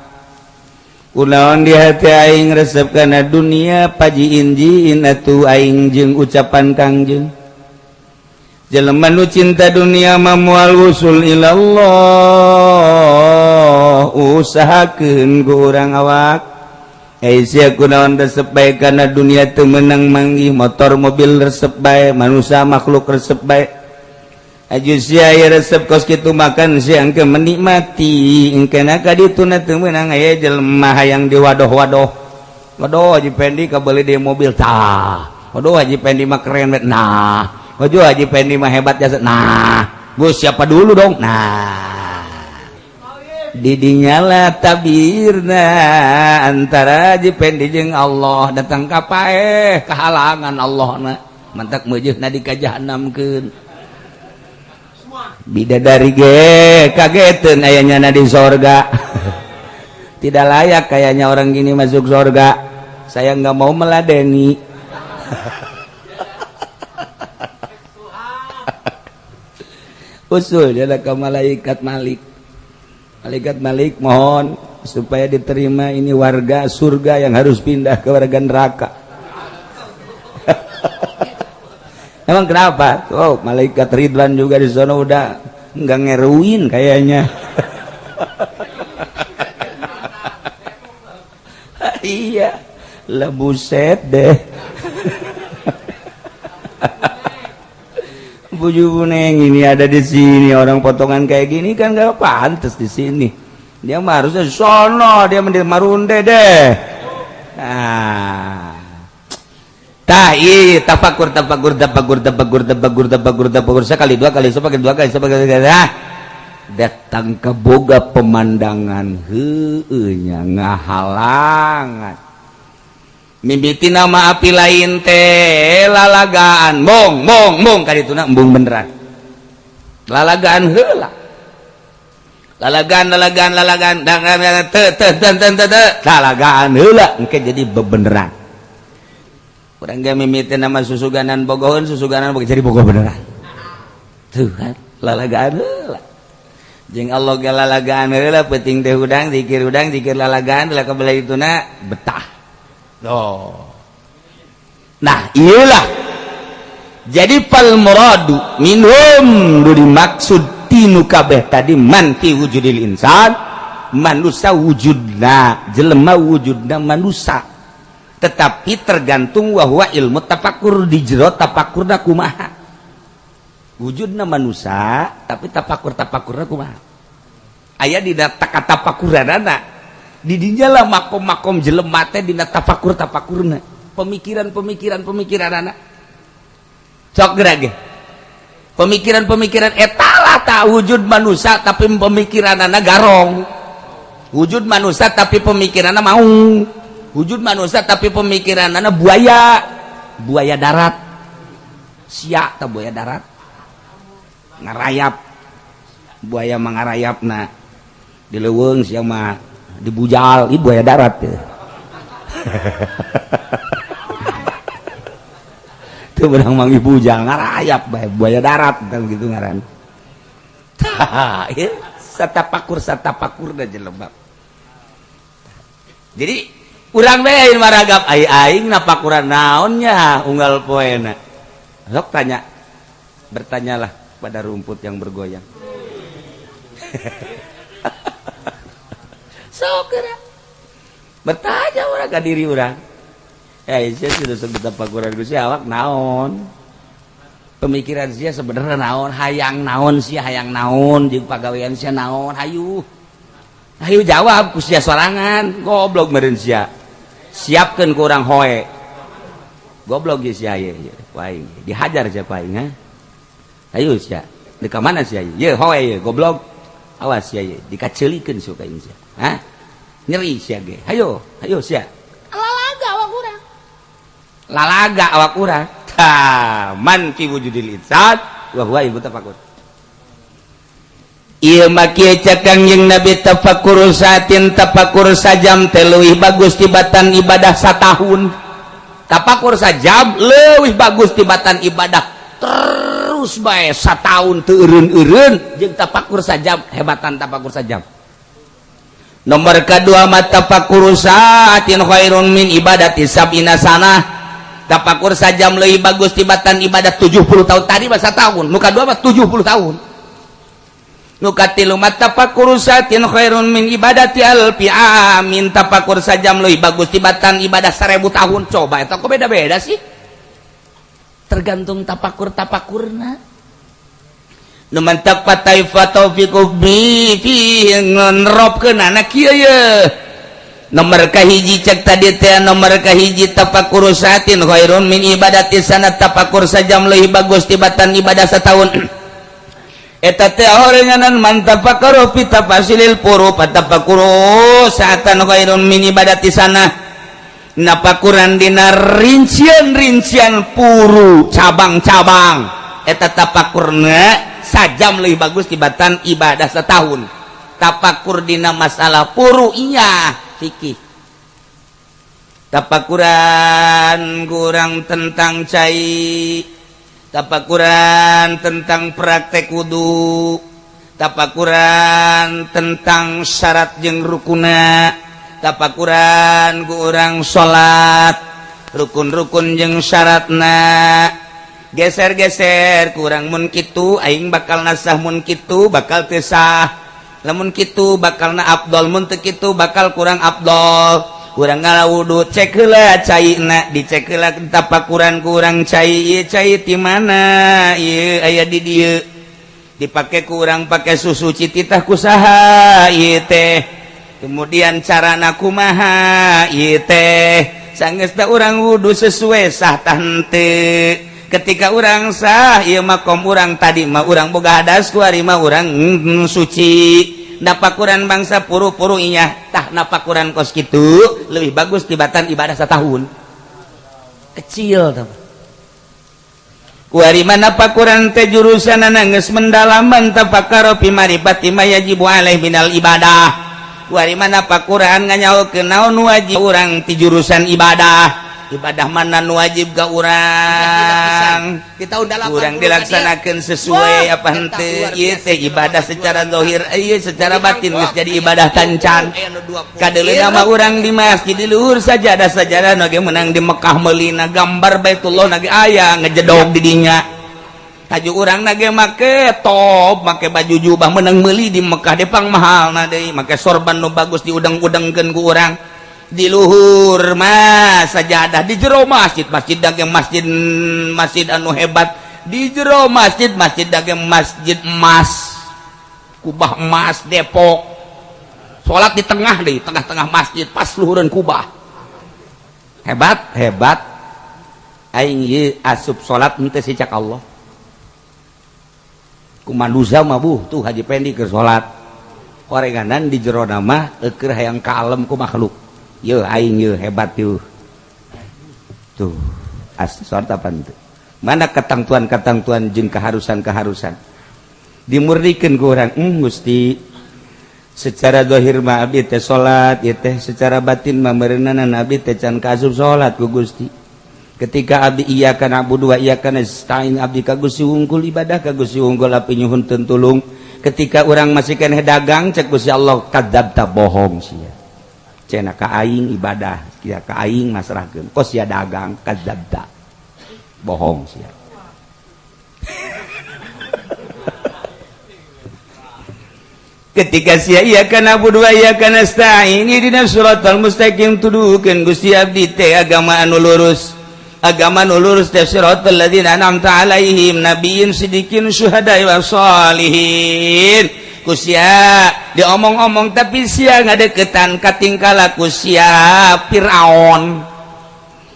kunaon di hati aing resep kana dunia pajiin-jiin atuh aing jeung ucapan Kangjeng jelema nu cinta dunia mah moal usul ilallah usahakeun ku urang awak sia kunaon resep bae kana dunia teu meunang manggih motor mobil resep bae manusia makhluk resep bae aju sia aya resep kos kitu makan sia engke menikmati engkena ka dituna teu meunang aya jelema hayang di wadoh-wadoh wadoh Haji Pendi kabeuli di mobil tah wadoh Haji Pendi mah keren bet nah waduh Haji Pendi mah hebat jasa nah Gus siapa dulu dong nah didinyala tabirna antara Haji Pendi jeung Allah datang ka paeh kehalangan Allah na mantak meujeuhna di ka jahanamkeun bidadari ge kageteun aya nyana di sorga tidak layak kayaknya orang gini masuk sorga saya nggak mau meladeni usul adalah ke malaikat Malik mohon supaya diterima ini warga surga yang harus pindah ke warga neraka. Emang kenapa? Oh, malaikat Ridwan juga di sana udah nggak ngeruin kayaknya. Iya, lah buset deh. Buju Neng ini ada di sini orang potongan kayak gini kan gak pantas di sini. Dia mah harusnya sono, dia mendir marunde deh. Nah, tahi tafakur sekali dua kali datang ke boga pemandangan heueunya ngahalangan. Mimiti nama api lain teh lalagaan mong kadituna embung beneran lalagaan heula lalagaan lalagaan heula engke jadi bebeneran urang ge mimiti nama susuganan bogoheun jadi bogoh beneran tuh kan lalagaan heula jeung Allah ge lalagaan heula penting teh udang zikir lalagaan lah kabela ituna betah. Oh. Nah, iyalah. Jadi pal muradu minhum dimaksud tinu kabeh tadi man fi wujudil insan manusia wujudna jelema wujudna manusia. Tetapi tergantung wahwa ilmu tafakur di jero tafakurna kumaha. Wujudna manusia tapi tafakurna kumaha. Aya di kata tafakuranana di dinyalah makom jelema teh dina tafakurna pemikiran anak cok gerage pemikiran etalah tak wujud manusia tapi pemikiran anak garong wujud manusia tapi pemikiran anak maung wujud manusia tapi pemikiran anak buaya darat sia tak buaya darat ngarayap buaya mangarayap nah di leuweung sia mah dibujal ibu buaya darat ya. Itu berang manggil bujal ngarayap buaya darat kan gitu ngaran. Satapakur dah jelebab. Jadi urang bae maragap aing napakuran naonnya unggal poena. Sok bertanyalah pada rumput yang bergoyang. Sokera bertanya orang ke diri orang saya sudah sebut tapakuran Gusti awak naon pemikiran sia sebenarnya naon hayang naon jeung pagawean sia naon hayu jawab ku sia sorangan goblok meureun sia siapkeun ku urang hoe goblok ge sia ye waing dihajar sia paing ha hayu sia di ka mana sia ye hoe ye goblok awas sia ye dikaceulikeun suka ing sia hah nyeri sia ge hayo sia lalaga awak urang tah man fi wujudil insan wa huwa ibu tafakur ieu make cakang jeung Nabi tafakur satin tafakur sajam teh leuwih bagus tibatan ibadah satahun tafakur sajam leuwih bagus tibatan ibadah terus terus bae satahun teu eureun-eureun jeung tapakur sajam hebatan tapakur sajam. Nomor kedua mata tapakur saatin khairun min ibadati sab'ina sanah. Tapakur sajam leuwih bagus tibatan ibadah 70 tahun tadi mah satahun. Nu kadua mah 70 tahun. Nu katilu mata tapakur saatin khairun min ibadati alfi amin. Tapakur sajam leuwih bagus tibatan ibadah 1000 tahun. Coba eta kok beda-beda sih? Tergantung tapakurna nu mantap pataifa taufiqu bi fi ngerobkeun anak kieu ye nomor kahiji cek tadi teh nomor kahiji tapakur satin khairun min ibadati sanat tapakur sajam leuwih bagus tibatan ibadah setahun eta teh orenganan mantap pakaro fi tafasilil furu tapakur saatan khairun min ibadati sanah napakuran dina rincian-rincian puru cabang-cabang eta tapakurna sajam lebih bagus tibatan ibadah setahun. Tapakur dina masalah puru iya fikih. Tapakuran kurang tentang cai, tapakuran tentang praktek wudu, tapakuran tentang syarat jeung rukuna, tapakuran ku urang salat rukun-rukun jeung syaratna geser-geser kurang mun kitu aing bakal nasah mun kitu bakal teu sah lamun kitu bakalna afdol mun teu kitu bakal kurang afdol urang ngalawudu cek heula caina dicek heula tapakuran kurang cai ieu cai ti mana ieu aya di dieu dipake ku urang pake susu cititah kusaha ieu teh kemudian carana kumaha ieu teh sanggeusna urang wudu sesuai sah tah henteu ketika urang sah ieu makom urang tadi mah urang boga hadas ku ari mah urang suci napakuran bangsa puru-puru inya tah napakuran kos kitu leuwih bagus tibatan ibadah setahun kecil tah ku ari mah napakuran teh jurusanana geus mendalaman tafakkaru fi marifati ma yajibu alaihi minal ibadah wari mana pakuran nganyaokeun naon wajib urang ti jurusan ibadah mana nu wajib ka urang urang dilaksanakeun sesuai apa henteu ieu teh ibadah secara zahir ieu secara batin geus jadi ibadah tancan kadeuleuna mah urang di masjid di luhur sajadah nu ge meunang di Mekah meulina gambar Baitullah nage aya ngejedog di dinya haju urang nage make top make baju jubah menang meuli di Mekah depang mahal na deui make sorban nu bagus diudang-udangkeun ku urang di luhur mah sajadah di jero masjid dage masjid anu hebat di jero masjid dage masjid emas kubah emas Depok salat di tengah deui tengah-tengah masjid pas luhureun kubah hebat aing ieu asup salat henteu sicak Allah kumanduza mah tuh Haji Pendi keur salat orenganan di jero nama keur hayang kalem ku makhluk yeuh aing yeuh hebat yeuh tuh asli salat apa teu mana ketangtuan jeung keharusan dimurnikeun ku urang Gusti secara zahir mah abdi teh salat ieu teh secara batin mah meureunana abdi teh can kaasup salat ku Gusti ketika abdi iyyaka na'budu wa iyyaka nasta'in abdi ka Gusti unggul ibadah ka Gusti unggul api nyuhunkeun tulung ketika urang masih keneh dagang cek Gusti Allah kadzabta bohong sia cenah ka aing ibadah kia ka aing masrahkeun kos sia dagang kadzabta bohong sia ketika sia iyyaka na'budu wa iyyaka nasta'in ihdinas siratal mustaqim tuduhkeun Gusti abdi teh agama anu lurus teh siratal ladzina an'amta alaihim nabiyyin sidiqin syuhada'i wassalihin ku sia diomong-omong tapi sia ngadeukeutan katingkala ku sia Firaun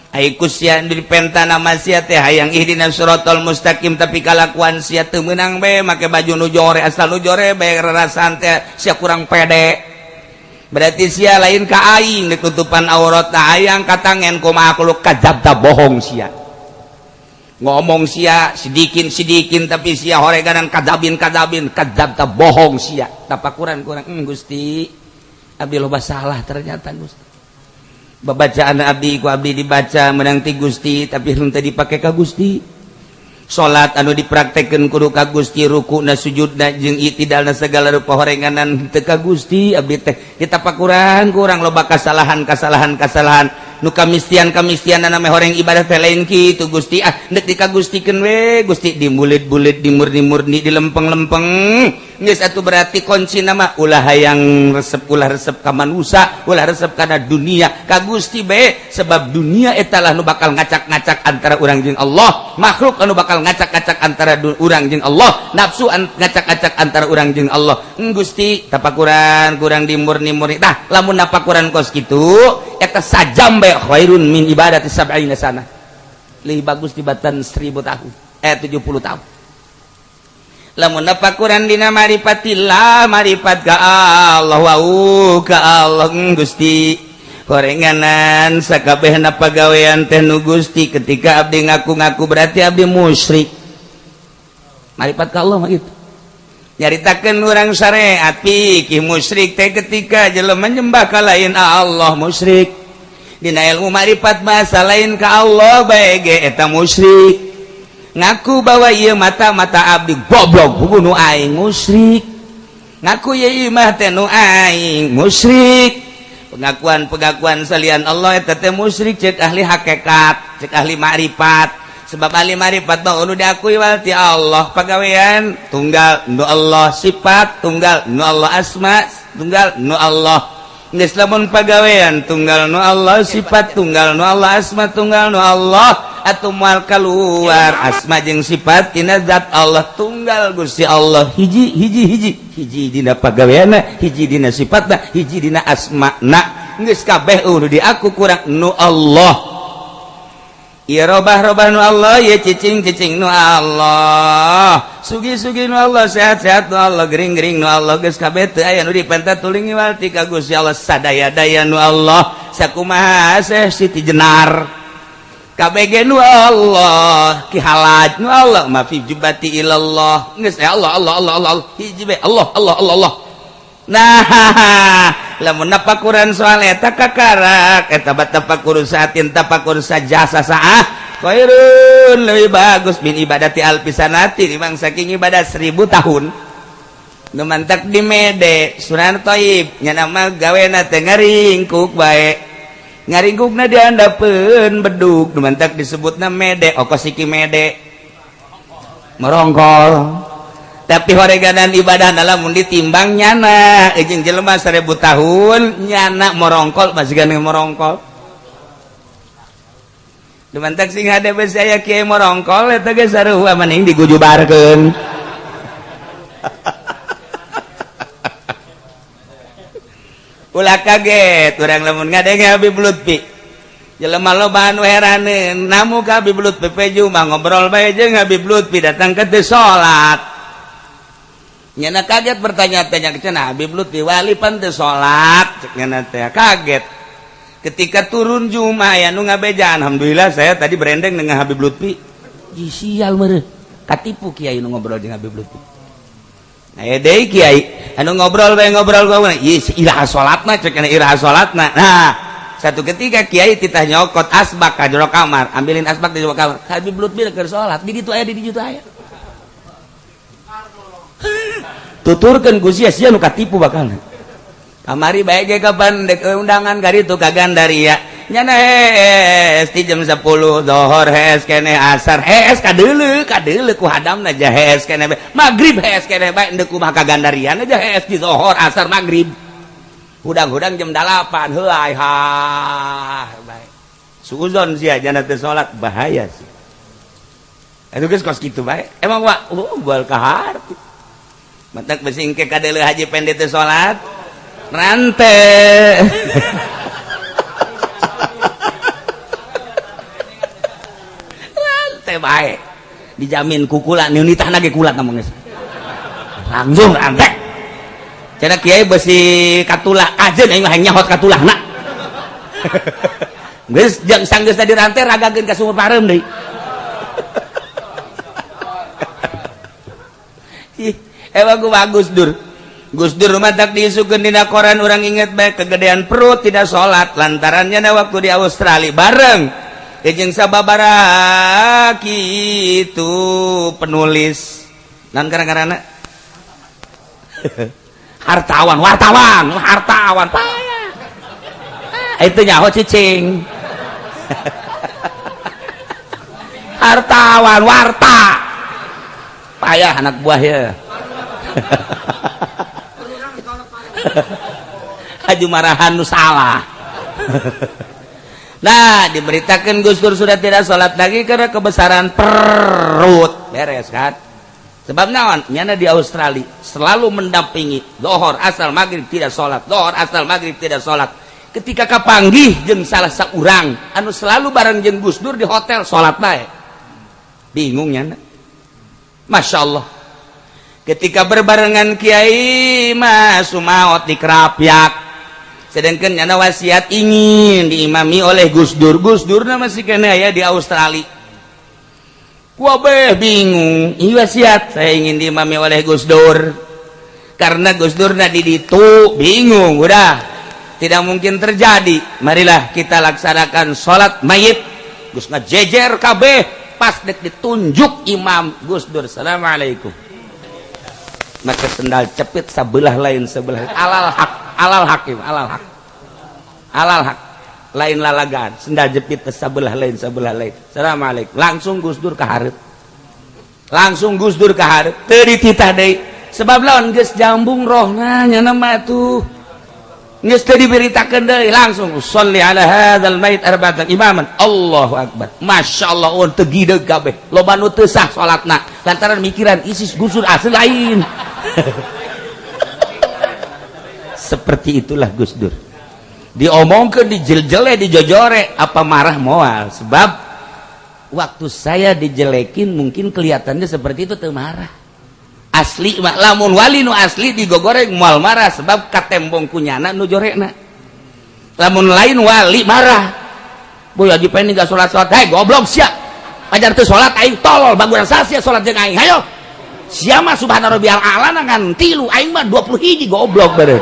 ai ku sia dipenta nama sia teh hayang ihdinas siratal mustaqim tapi kalakuan sia teu meunang bae make baju nu jore asal nu jore bae rarasan teh sia kurang pede berarti sia lain ka aing ditutupan aurat hayang katangen kumaha kulo kadzabta bohong sia ngomong sia sidikin tapi sia horeganan kadzabin kadzabta bohong sia tapakuran kurang Gusti abdi loba salah ternyata Gusti babacaan abdi ku abdi dibaca menang ti Gusti tapi henteu dipake ka Gusti salat anu dipraktekkeun kudu ka Gusti rukuna sujudna jeung i'tidalna segala rupa horenganan teu ka Gusti abdi teh kita pakurang kurang loba kasalahan nu kamistian-kamistianna mah horeng ibadah teh lain kitu Gusti deuk dikagustikeun we Gusti dimulit-bulit dimurni-murni dilempeng-lempeng geus atuh berarti kuncina mah ulah hayang resep ka manusia ulah resep kana dunia ka Gusti bae sebab dunia eta lah nu bakal ngacak-ngacak antara urang jeung Allah makhluk anu bakal ngacak-ngacak antara urang jeung Allah nafsu ngacak-ngacak antara urang jeung Allah Gusti tapakuran kurang dimurni-murni tah lamun napakuran kos kitu eta sajam bae khairun min ibadati sab'ina sana leuwih bagus tibatan 1000 tahun 70 tahun lamun napakuran dina maripatillah maripat ka Allah wau ka Allah Gusti horenganan sakabehna pagawean teh nu Gusti ketika abdi ngaku-ngaku berarti abdi musyrik maripat ka Allah mah gitu nyaritakeun urang syariat fikih musyrik teh ketika jelema nyembah ka lain Allah musyrik dina ilmu maripat bahasa lain ka Allah bae ge eta musyrik ngaku bahwa ieu mata abdi goblok hukum nu aing musyrik ngaku ieu mah teh nu aing musyrik pengakuan salian Allah eta teh musyrik cek ahli hakikat cek ahli makrifat sebab ahli makrifat mah anu diakui walti Allah pagawean tunggal nu Allah sifat tunggal nu Allah asma tunggal nu Allah geus lamun pagawean tunggal nu Allah sifat tunggal nu Allah asma tunggal nu Allah atuh moal kaluar asma jeung sifat tina zat Allah tunggal Gusti Allah hiji dina pagaweanna hiji dina sifatna hiji dina asmana geus kabeh nu diaku kurang nu Allah ieu robah-robah nu Allah ieu cicing-cicing nu Allah sugi-sugi nu Allah sehat-sehat nu Allah gering-gering nu Allah geus kabeh teu aya nu dipenta tuling walti ka Gusti Allah sadaya-daya nu Allah sakumaha Syekh Siti Jenar kabeh nu Allah ki halaj nu Allah ma fi jubati ilallah geus Allah hiji bae Allah nah lamun napakuran soal eta kakarak eta tapakur saatin tapakur sajasa saah khairun leuwih bagus min ibadati alfisanati dimang saking ibadah 1000 tahun nu mantak di mede Sunan Thaib nya nama gawena teh ngaringkuk bae ngaringkukna diandapeun bedug nu mantak disebutna mede okosiki mede merongkol tapi horeganan ibadah lamun ditimbang nyana jeung jelema 1000 tahun nyana merongkol masih merongkol dumantak sing hade bes aya kieu merongkol eta ge sarua maning digujubarkeun ulah kaget urang lamun ngadenge Habib Lutfi jelema loba anu heraneun namu ka Habib Lutfi peju mah ngobrol bae jeung Habib Lutfi datang ke teu salat nyana kaget bertanya-tanya cenah Habib Lutfi wali pan teu salat cek nyana teh kaget ketika turun Jumat aya nu ngabejaan alhamdulillah saya tadi berendeng dengan Habib Lutfi sial meureun katipu kiai nu ngobrol jeung Habib Lutfi aya deui kiai anu ngobrol bae ngobrol gua ieu iraha salatna cek kana iraha salatna nah satu ketika kiai titah nyokot asbak ka jero kamar ambilin asbak di jero kamar Habib Lutfi keur salat di ditu aya di ditu aya tuturkan ku sia-sia nu katipu bakal kamari bae ge kapan dek undangan kari tu ka Gandaria nyana hees ti jam 10 zuhur hees keneh asar hees kadeuleu ku hadamna ja hees keneh magrib hees keneh bae endeu kumaha ka Gandaria aja hees di zuhur asar magrib hudang-hudang jam 8 heuai ha bae suuzon sia jana teu salat bahaya sih atuh geus kos kitu bae emang wa bal kahar mantak besingke kadeuleu haji pende teu salat rante rante bae dijamin kukula nu nitahna ge kulat namun geus langsung rante cenah kiai besi katulah ajeun aing mah nyahot katulahna geus jeung sanggeus tadi rante ragakeun ka sumur pareum deui emang gue Gus Dur rumah tak diisukeun dina koran orang inget baik kegedean perut tidak sholat lantarannya na waktu di Australia bareng jeung sababaraha kitu penulis naon gara-garana wartawan payah itu nyaho cicing hartawan warta payah anak buah ya Haji marahan nu salah. Nah, diberitakan Gus Dur sudah tidak sholat lagi karena kebesaran perut. Beres kan? Sebab naon? Nyana di Australia selalu mendampingi lohor asal maghrib tidak sholat, lohor asal maghrib tidak sholat. Ketika kapanggih jeung salah saurang anu selalu bareng jeung Gus Dur di hotel sholat bae. Bingung nyana. Masya Allah. Ketika berbarengan Kiai Mas Sumaot di Kerapyak. Sedangkan nyana wasiat ingin diimami oleh Gus Dur. Gus Dur masih kena ya di Australia. Wabeh bingung. Ini wasiat saya ingin diimami oleh Gus Dur. Karena Gus Dur nadi ditu bingung. Udah tidak mungkin terjadi. Marilah kita laksanakan sholat mayit. Gus ngajejer kabeh pas dek ditunjuk imam Gus Dur. Assalamualaikum. Maka sendal cepit sebelah lain sebelah alal hak lain lalagan sendal jepit sebelah lain Assalamualaikum langsung Gus Dur kaharep teu dititah deui sebab lawan geus jambung rohna nya nama tuh geus teu diberitakeun deui langsung sholli ala hadzal mait arba'atan imaman Allahu akbar masyaallah on teu gideug kabeh loba nu teu sah salatna lantaran mikiran isis Gus Dur asli lain. Seperti itulah Gus Dur. Diomongkeun, dijeljele, dijojore, apa marah moal. Sebab waktu saya dijelekin mungkin kelihatannya seperti itu teu marah. Asli lamun wali nu asli digogoreng moal marah sebab katembong kunyana nu jorekna. Lamun lain wali marah. Boy Haji Penny gak salat-salat, hei goblok sia. Pajar teu salat aing tolol baguran sasia salat jeung aing. Hayo. Sia mah subhana rabbiyal a'la ngan 3 aing mah 21 goblok beureun.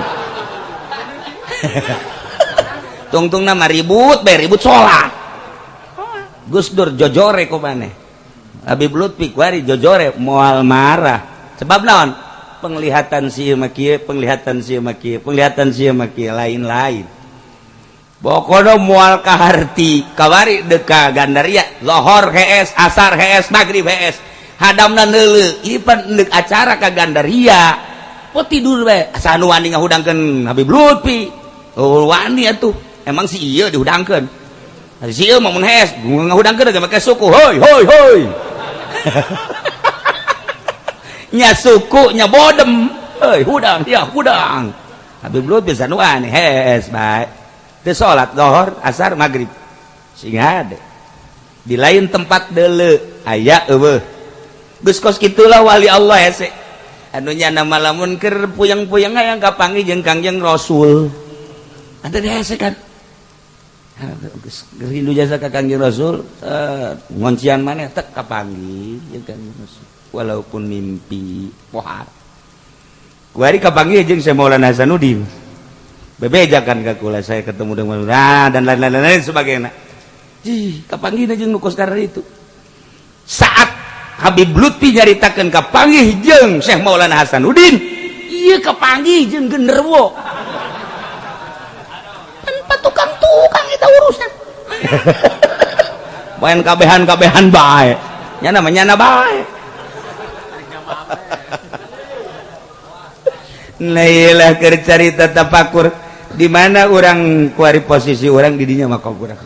Tungtung nama ribut sholat. Gus Dur jojore kok maneh. Habib Lutfi kuari jojore moal marah. Sebab naon? Penglihatan si makieu, penglihatan si makieu lain-lain. Pokona moal kaharti, kawari deka Gandaria, lohor hees, asar hees, maghrib hees. Hadamna neuleuh, ieu pan neuk acara ka Gandaria. Po tidur we, asa anu wani ngahudangkeun Habib Lutfi. Oh wani atuh. Emang si ieu dihudangkeun. Si ieu mah mun hees ngahudangkeun ge make suku. Hoi. Nya suku nya bodem. Heuy hudang, ya hudang. Habib Lutfi anu wani hees bae. Teu salat zuhur, asar, maghrib. Singa ade. Di lain tempat deuleu aya eueuh. Geus kos kitulah wali Allah hese. Anu nya nama lamun keur puyeng-puyeng hayang kapanggih jeung Kangjeng Rasul. Ada di hese kan. Rindu jasa ka Kangjeng Rasul, ngoncian maneh tek kapanggih jeung Kangjeng Rasul. Walaupun mimpi pohar. Kuari kapanggih jeung Syekh Maulana Hasanuddin. Bebejakan ka kula saya ketemu dengan dan lain-lain sebagainya. Kapanggih jeung nu kos karena itu. Saat Habib Lutfi nyaritakeun kapanggih jeung Syekh Maulana Hasanuddin, ieu kapanggih jeung genderuwo. Pan patukang-tukang eta urusan. Main kabehan-kabehan bae. Nya namanya bae. Nailah keur carita tapakur di mana orang kuari posisi orang di dinya maka kurang.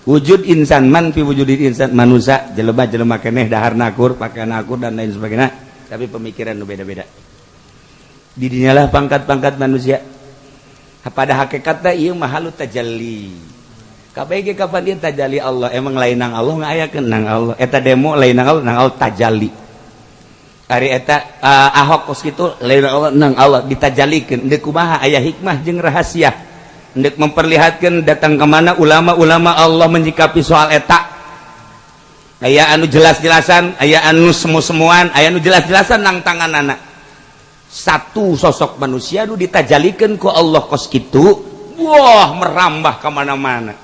Wujud insan man fi wujudil insan manusia jelema-jelema keneh dahar nakur pakaian nakur dan lain sebagainya tapi pemikiran nu beda-beda di dinyalah pangkat-pangkat manusia pada hakikatna ieu mah halu tajalli kabeh ge kapan ieu tajalli Allah emang lain nang Allah ngayakeun nang Allah eta demo lain nang Allah tajalli ari eta ahok kos kitu lain nang Allah ditajallikeun deuk kumaha aya hikmah jeung rahasia hendak memperlihatkan datang kemana ulama-ulama Allah menyikapi soal eta aya anu jelas-jelasan aya anu semu-semuan aya anu jelas-jelasan nang tangan anak satu sosok manusia nu ditajalikan ku Allah kos kitu wah merambah kemana-mana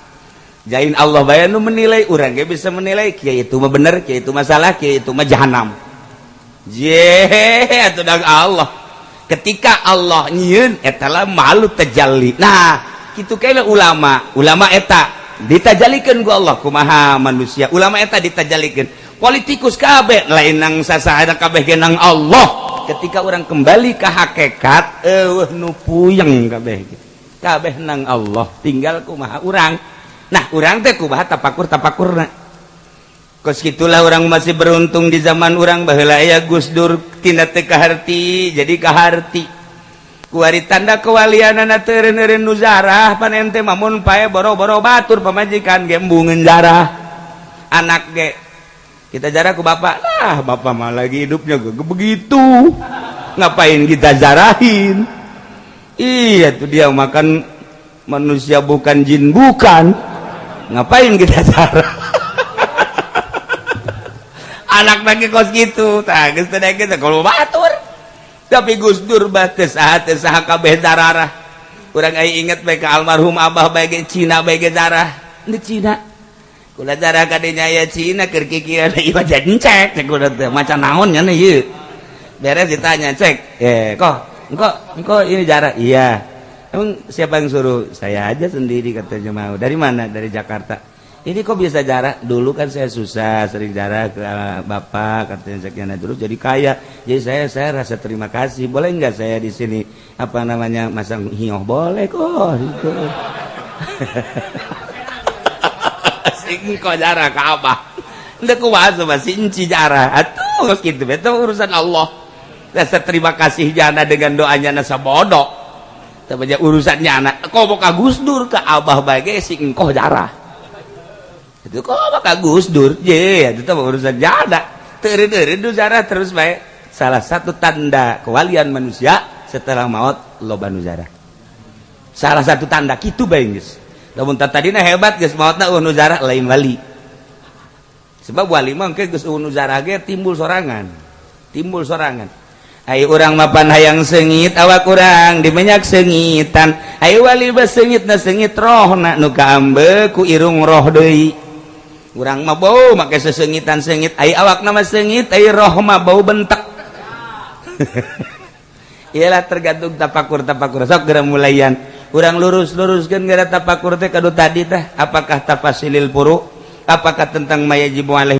jain Allah bae nu menilai, urang ge bisa menilai kieu itu mah bener, kieu itu mah salah, kieu itu mah jahanam. Atuh dak Allah. Ketika Allah nyieun eta lah malu tajalli. Nah, kitu kae ulama. Ulama eta ditajallikeun ku Allah kumaha manusia. Ulama eta ditajallikeun. Politikus kabeh lain nang sasaha kabeh ge nang Allah. Ketika orang kembali ke hakikat eueuh nu puyeng kabeh. Kabeh nang Allah, tinggal kumaha urang. Nah, urang teh kumaha tapakurna. Kos gitulah orang masih beruntung di zaman orang baheula aya Gus Dur tina teu kaharti jadi kaharti. Ku ari tanda kewalianana teu eureun nu zarah panen teh mamun pae boro-boro batur pamajikan ge embungeun zarah. Anak ge kita zarah ku bapak. Lah, bapak mah lagi hidupnya gak begitu. Ngapain kita zarahin? Iya tuh dia makan manusia bukan jin bukan. Ngapain kita zarah? Anak lagi kos gitu, tah geus teh kita kalau batur. Tapi Gus Dur bates saha kabeh zararah. Urang aya inget bae ka almarhum Abah bae ge Cina bae ge zarah. Di Cina. Kula zarah ka dinya aya Cina keur kikiran ieu jadi cek cek udah teh macan naon nya ieu. Beres ditanya cek, engko ini zarah. Iya. Emang siapa yang suruh? Saya aja sendiri katanya mau. Dari mana? Dari Jakarta. Ini kok bisa jarak? Dulu kan saya susah, sering jarak ke bapak, katanya sekian terus jadi kaya. Jadi saya rasa terima kasih. Boleh nggak saya di sini apa namanya masang hioh? Boleh kok. Gitu. Sing kok jarak ke abah. Ndak kuasa masih inci jarak. Atuh gitu betul urusan Allah. Rasa terima kasih jana dengan doanya nasa bodoh. Tapi urusannya anak. Kok mau ka Gus Dur ke abah bagai sing kok jarak. Itu kok maka Gus Dur itu urusan jada teureun zarah terus baik. Salah satu tanda kewalian manusia setelah maut loba nu zarah. Salah satu tanda kitu bae geus. Lamun tadina hebat geus mautna nu zarah lain wali. Sebab wali mah engke geus nu zarah ge timbul sorangan. Ai urang mapan hayang seungit awak urang dimenyak seungitan. Ai wali bas seungitna seungit rohna nu kaambe ku irung roh deui. Urang mah bau make sesengitan-sengit, ai awakna mah seungit, ai roh mah bau bentek. Iyalah tergantung tapakur. Sok geura mulayan. Urang lurus-luruskeun geura tapakur teh kadu tadi teh, apakah tafasilil furu', apakah tentang mayajibu alaihi